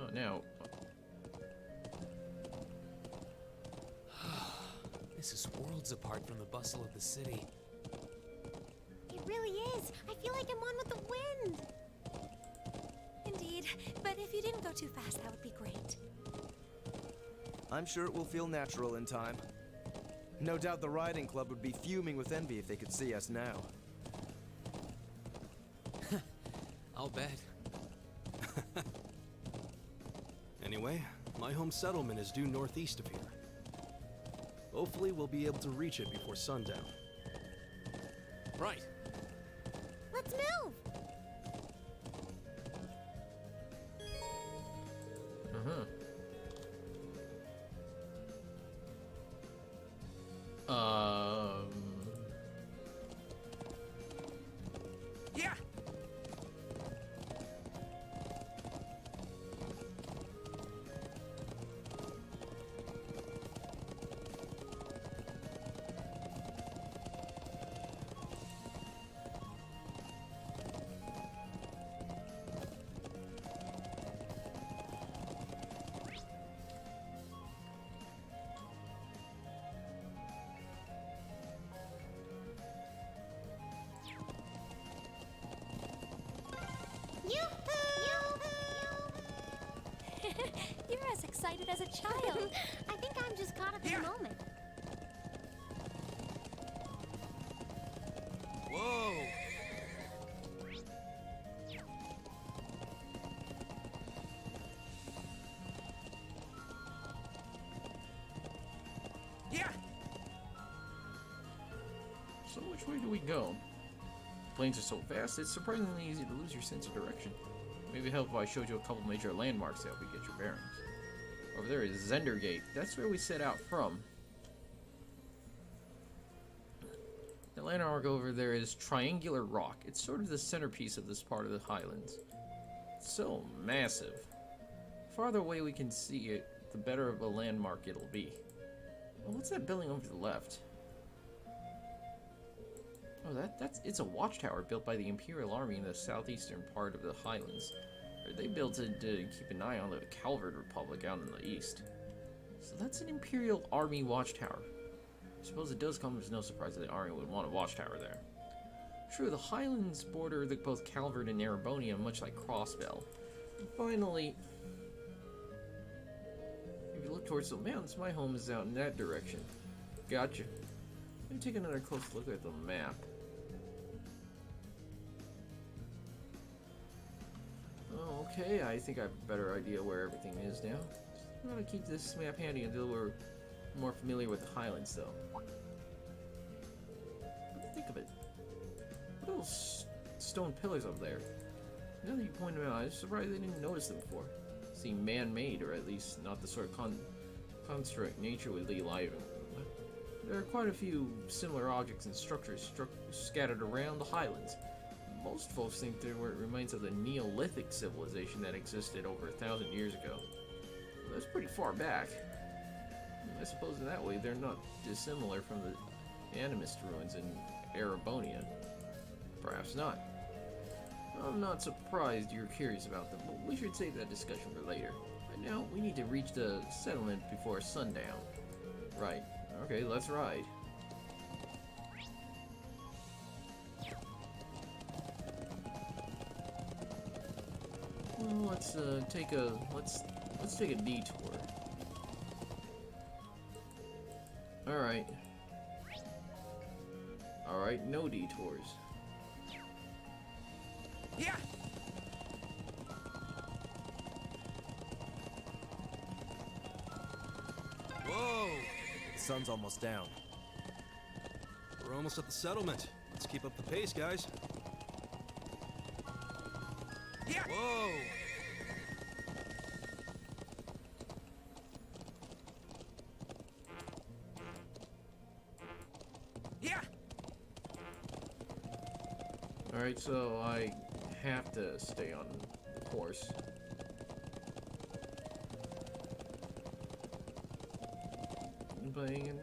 Oh, now. This is worlds apart from the bustle of the city. It really is. I feel like I'm one with the wind. Indeed, but if you didn't go too fast, that would be great. I'm sure it will feel natural in time. No doubt the riding club would be fuming with envy if they could see us now. I'll bet. Anyway, my home settlement is due northeast of here. Hopefully we'll be able to reach it before sundown. Right. Let's move! Yeah! You're as excited as a child. I think I'm just caught up in the moment. Whoa! Yeah! So which way do we go? Planes are so fast, it's surprisingly easy to lose your sense of direction. Maybe help if I showed you a couple major landmarks to help you get your bearings. Over there is Zendergate. That's where we set out from. The landmark over there is Triangular Rock. It's sort of the centerpiece of this part of the Highlands. It's so massive. The farther away we can see it, the better of a landmark it'll be. Well, what's that building over to the left? Oh, it's a watchtower built by the Imperial Army in the southeastern part of the Highlands. They built it to keep an eye on the Calvard Republic out in the east. So that's an Imperial Army watchtower. I suppose it does come as no surprise that the Army would want a watchtower there. True, the Highlands border both Calvard and Erebonia, much like Crossbell. And finally, if you look towards the mountains, my home is out in that direction. Gotcha. Let me take another close look at the map. Okay, I think I have a better idea where everything is now. I'm gonna keep this map handy until we're more familiar with the Highlands, though. Think of it. What are those stone pillars up there? Now that you point them out, I'm surprised I didn't notice them before. Seem man-made, or at least not the sort of construct nature would leave alive. There are quite a few similar objects and structures scattered around the Highlands. Most folks think they were remains of the Neolithic civilization that existed over 1,000 years ago. Well, that's pretty far back. I suppose in that way they're not dissimilar from the Animist ruins in Erebonia. Perhaps not. I'm not surprised you're curious about them, but we should save that discussion for later. Right now, we need to reach the settlement before sundown. Right. Okay, let's ride. Well, let's take a detour. Alright. Alright, no detours. Yeah! Whoa! The sun's almost down. We're almost at the settlement. Let's keep up the pace, guys. Yeah! Whoa! Alright, so I have to stay on the course. Playing in the...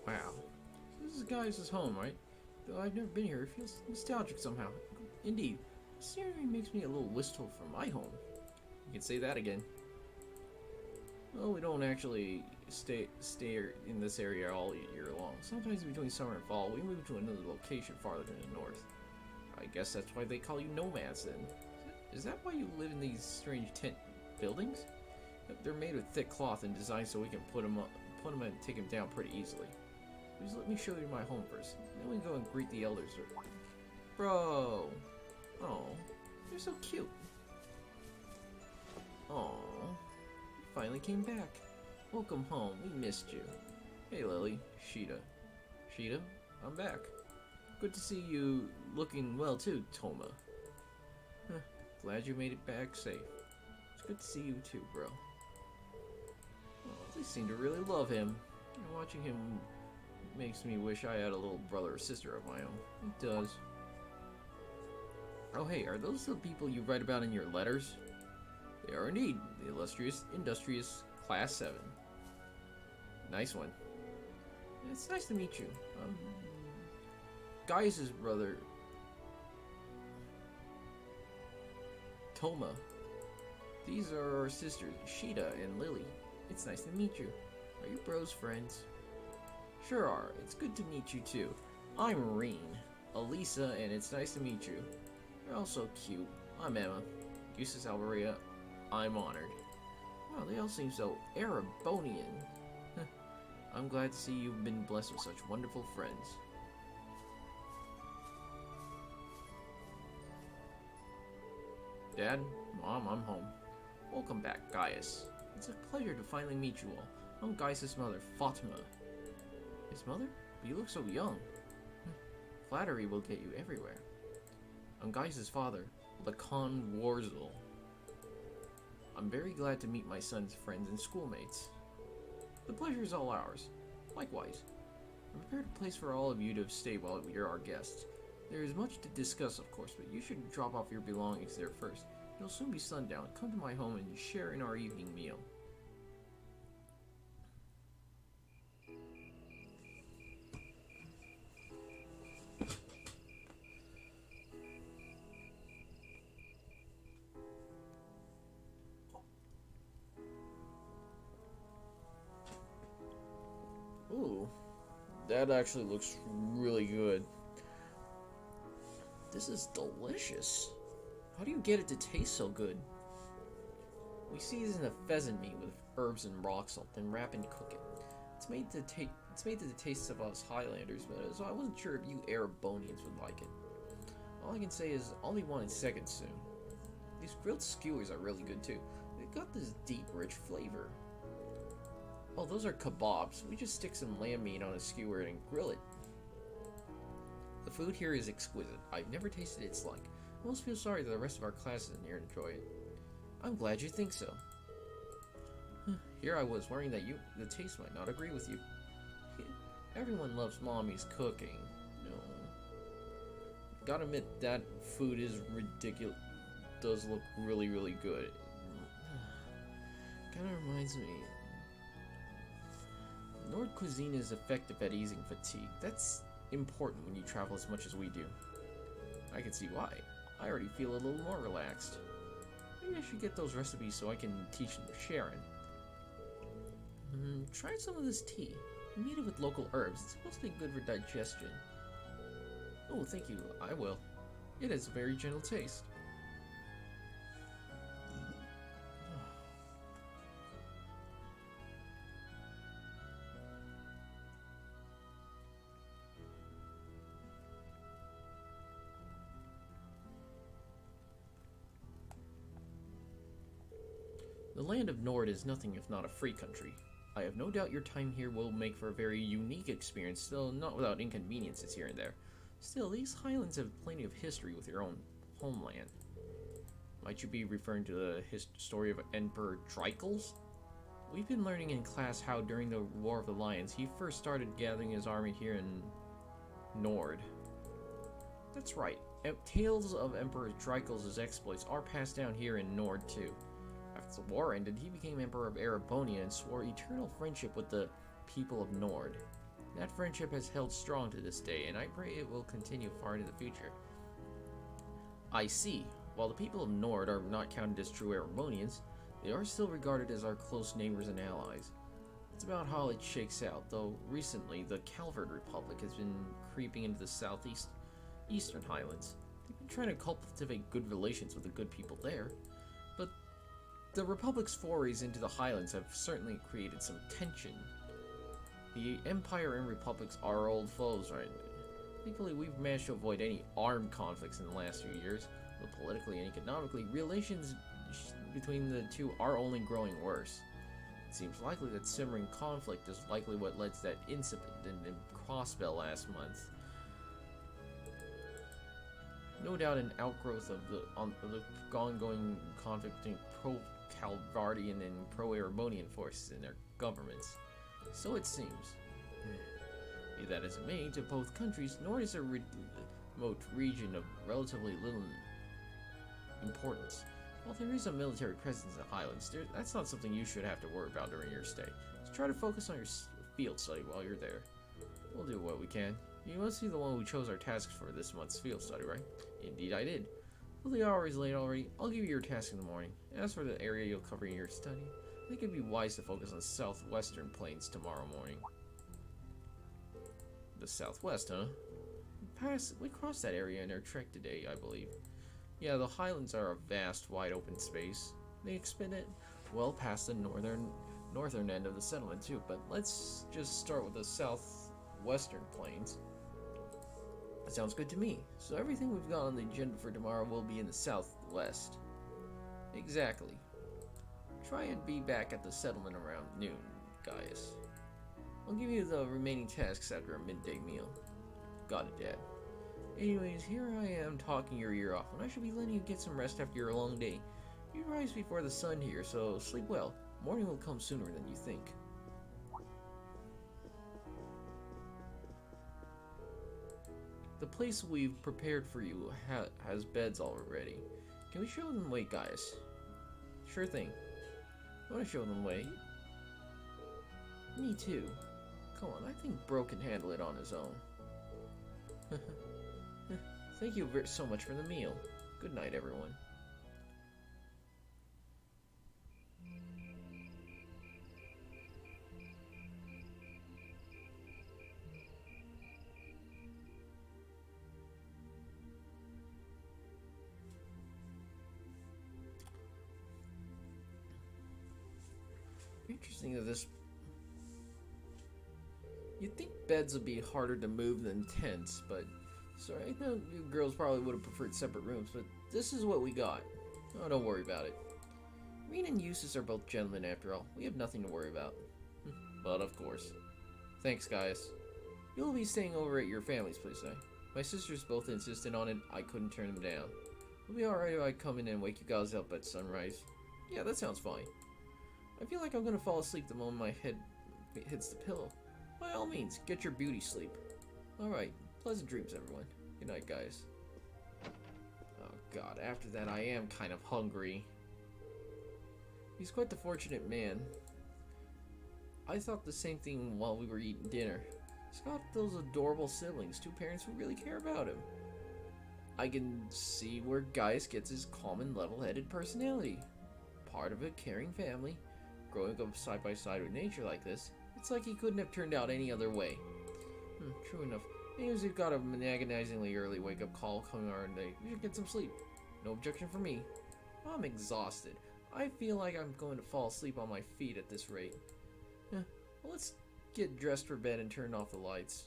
Wow. This is guys' home, right? Though I've never been here, it feels nostalgic somehow. Indeed, the scenery makes me a little wistful for my home. You can say that again. Well, we don't actually stay in this area all year long. Sometimes between summer and fall, we move to another location farther in the north. I guess that's why they call you nomads then. Is that why you live in these strange tent buildings? They're made with thick cloth and designed so we can put them and take them down pretty easily. Please let me show you my home first. Then we can go and greet the elders. Bro! Oh, you're so cute. Oh, you finally came back. Welcome home. We missed you. Hey, Lily. Sheeta. Sheeta, I'm back. Good to see you looking well too, Toma. Huh, glad you made it back safe. It's good to see you too, bro. Oh, they seem to really love him. And watching him makes me wish I had a little brother or sister of my own. It does. Oh hey, are those the people you write about in your letters? They are indeed. The illustrious, industrious Class 7. Nice one. It's nice to meet you. Gaius' brother... Toma. These are our sisters, Sheeta and Lily. It's nice to meet you. Are you bros friends? Sure are. It's good to meet you too. I'm Reen. Elisa, and it's nice to meet you. You're all so cute. I'm Emma. Eustace Alvaria. I'm honored. Wow, they all seem so Erebonian. I'm glad to see you've been blessed with such wonderful friends. Dad, Mom, I'm home. Welcome back, Gaius. It's a pleasure to finally meet you all. I'm Gaius' mother, Fatima. His mother? But you look so young. Flattery will get you everywhere. I'm Gaius' father, Lacan Warzel. I'm very glad to meet my son's friends and schoolmates. The pleasure is all ours. Likewise. I prepared a place for all of you to stay while you're our guests. There is much to discuss, of course, but you should drop off your belongings there first. It'll soon be sundown. Come to my home and share in our evening meal. Ooh, that actually looks really good. This is delicious. How do you get it to taste so good? We season a pheasant meat with herbs and rock salt, then wrap and cook it. It's made to the tastes of us Highlanders, but so I wasn't sure if you Erebonians would like it. All I can say is I'll be wanting seconds soon. These grilled skewers are really good too. They've got this deep, rich flavor. Oh, those are kebabs. We just stick some lamb meat on a skewer and grill it. The food here is exquisite. I've never tasted its like. I almost feel sorry that the rest of our class isn't here to enjoy it. I'm glad you think so. Here I was, worrying that the taste might not agree with you. Everyone loves Mommy's cooking. No. Gotta admit, that food is ridiculous. Does look really, really good. Kinda reminds me... Nord cuisine is effective at easing fatigue. That's important when you travel as much as we do. I can see why. I already feel a little more relaxed. Maybe I should get those recipes so I can teach them to Sharon. Try some of this tea. I made it with local herbs. It's supposed to be good for digestion. Oh, thank you. I will. It has a very gentle taste. land of Nord is nothing if not a free country. I have no doubt your time here will make for a very unique experience, still not without inconveniences here and there. Still, these highlands have plenty of history with your own homeland. Might you be referring to the story of Emperor Drykles? We've been learning in class how during the War of the Lions, he first started gathering his army here in Nord. That's right. Tales of Emperor Drykles' exploits are passed down here in Nord too. After the war ended, he became Emperor of Erebonia and swore eternal friendship with the people of Nord. That friendship has held strong to this day, and I pray it will continue far into the future. I see. While the people of Nord are not counted as true Erebonians, they are still regarded as our close neighbors and allies. That's about how it shakes out, though recently the Calvard Republic has been creeping into the eastern highlands. They've been trying to cultivate good relations with the good people there, but the Republic's forays into the highlands have certainly created some tension. The Empire and Republics are old foes, right? Thankfully, we've managed to avoid any armed conflicts in the last few years, but politically and economically, relations between the two are only growing worse. It seems likely that simmering conflict is likely what led to that incident in Crossbell last month. No doubt an outgrowth of the ongoing conflict between pro-Calvardian and pro-Erebonian forces and their governments. So it seems. Be that as it may, to both countries, Nord is a remote region of relatively little importance. While there is a military presence in the Highlands, that's not something you should have to worry about during your stay. Just try to focus on your field study while you're there. We'll do what we can. You must be the one who chose our tasks for this month's field study, right? Indeed I did. Well, the hour is late already. I'll give you your task in the morning. As for the area you'll cover in your study, I think it'd be wise to focus on the southwestern plains tomorrow morning. The southwest, huh? We crossed that area in our trek today, I believe. Yeah, the highlands are a vast, wide open space. They extend it well past the northern end of the settlement too, but let's just start with the southwestern plains. That sounds good to me. So everything we've got on the agenda for tomorrow will be in the southwest. Exactly. Try and be back at the settlement around noon, Gaius. I'll give you the remaining tasks after a midday meal. Got it, Dad. Anyways, here I am talking your ear off, and I should be letting you get some rest after your long day. You rise before the sun here, so sleep well. Morning will come sooner than you think. The place we've prepared for you has beds already. Can we show them the way, Gaius? Sure thing. I want to show them the way. Me too. Come on, I think Bro can handle it on his own. Thank you so much for the meal. Good night, everyone. Interesting that this... You'd think beds would be harder to move than tents, but... Sorry, I know you girls probably would have preferred separate rooms, but this is what we got. Oh, don't worry about it. Reen and Eustace are both gentlemen after all. We have nothing to worry about. But of course. Thanks, guys. You'll be staying over at your family's place, eh? My sisters both insisted on it. I couldn't turn them down. It'll be alright if I come in and wake you guys up at sunrise. Yeah, that sounds fine. I feel like I'm gonna fall asleep the moment my head hits the pillow. By all means, get your beauty sleep. Alright, pleasant dreams, everyone. Good night, guys. Oh god, after that I am kind of hungry. He's quite the fortunate man. I thought the same thing while we were eating dinner. He's got those adorable siblings, two parents who really care about him. I can see where Gaius gets his calm and level-headed personality. Part of a caring family. Growing up side by side with nature like this, it's like he couldn't have turned out any other way. True enough. Anyways, we've got an agonizingly early wake-up call coming our day. We should get some sleep. No objection from me. I'm exhausted. I feel like I'm going to fall asleep on my feet at this rate. Well, let's get dressed for bed and turn off the lights.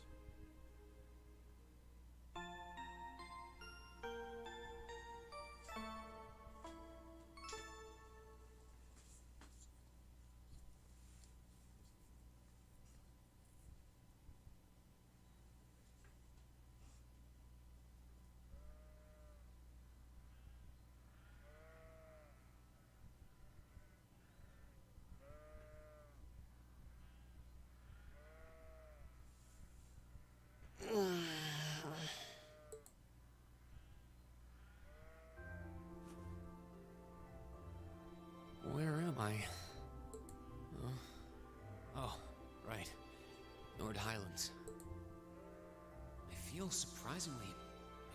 feel surprisingly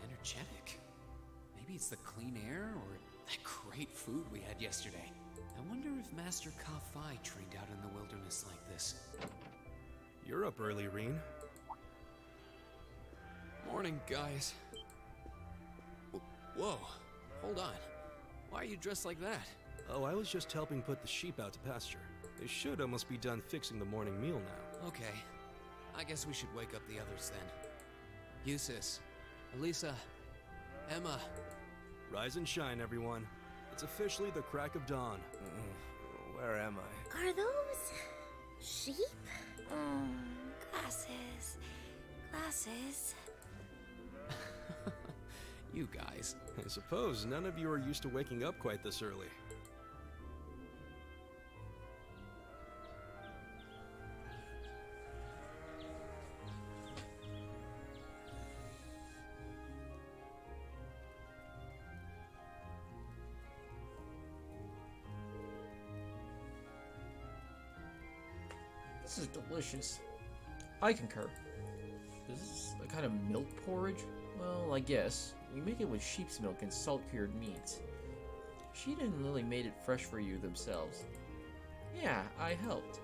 energetic. Maybe it's the clean air or that great food we had yesterday. I wonder if Master Ka-Fai trained out in the wilderness like this. You're up early, Reen. Morning, guys. Whoa, hold on. Why are you dressed like that? Oh, I was just helping put the sheep out to pasture. They should almost be done fixing the morning meal now. Okay. I guess we should wake up the others then. Eustace, Elisa, Emma. Rise and shine, everyone. It's officially the crack of dawn. Where am I? Are those sheep? Glasses. Glasses. You guys. I suppose none of you are used to waking up quite this early. This is delicious. I concur. Is this a kind of milk porridge? Well, I guess. We make it with sheep's milk and salt-cured meats. Sheeta and Lily made it fresh for you themselves. Yeah, I helped.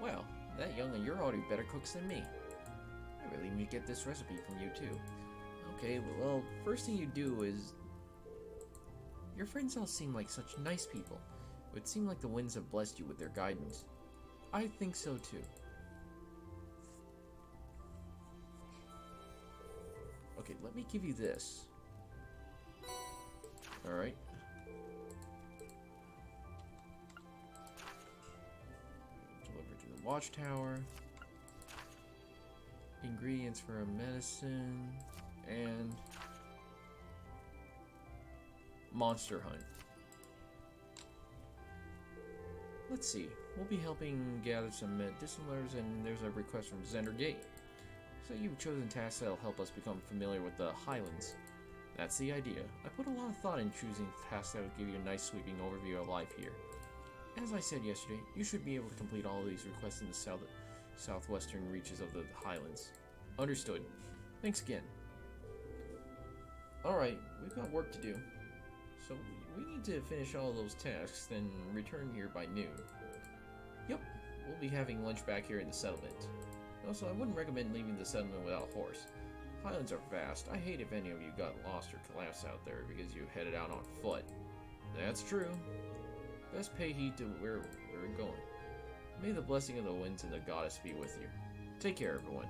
Wow, that young and you're already better cooks than me. I really need to get this recipe from you too. Okay, well, first thing you do is... Your friends all seem like such nice people. It would seem like the winds have blessed you with their guidance. I think so too. Okay, let me give you this. Alright. Deliver to the watchtower. Ingredients for a medicine. And... Monster hunt. Let's see. We'll be helping gather some medicinals, and there's a request from Zender Gate. So you've chosen tasks that'll help us become familiar with the Highlands. That's the idea. I put a lot of thought in choosing tasks that would give you a nice sweeping overview of life here. As I said yesterday, you should be able to complete all of these requests in the southwestern reaches of the Highlands. Understood. Thanks again. Alright, we've got work to do. So we need to finish all those tasks, then return here by noon. Yep, we'll be having lunch back here in the settlement. Also, I wouldn't recommend leaving the settlement without a horse. Highlands are vast. I hate if any of you got lost or collapsed out there because you headed out on foot. That's true. Best pay heed to where we're going. May the blessing of the winds and the goddess be with you. Take care, everyone.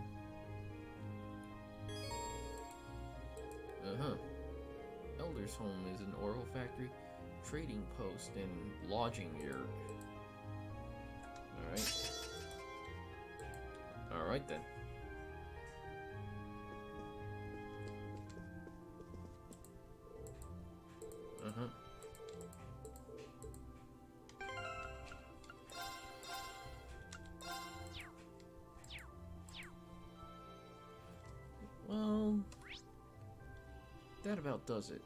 Elder's home is an oral factory, trading post, and lodging yurt. Alright. Alright then. Well, that about does it.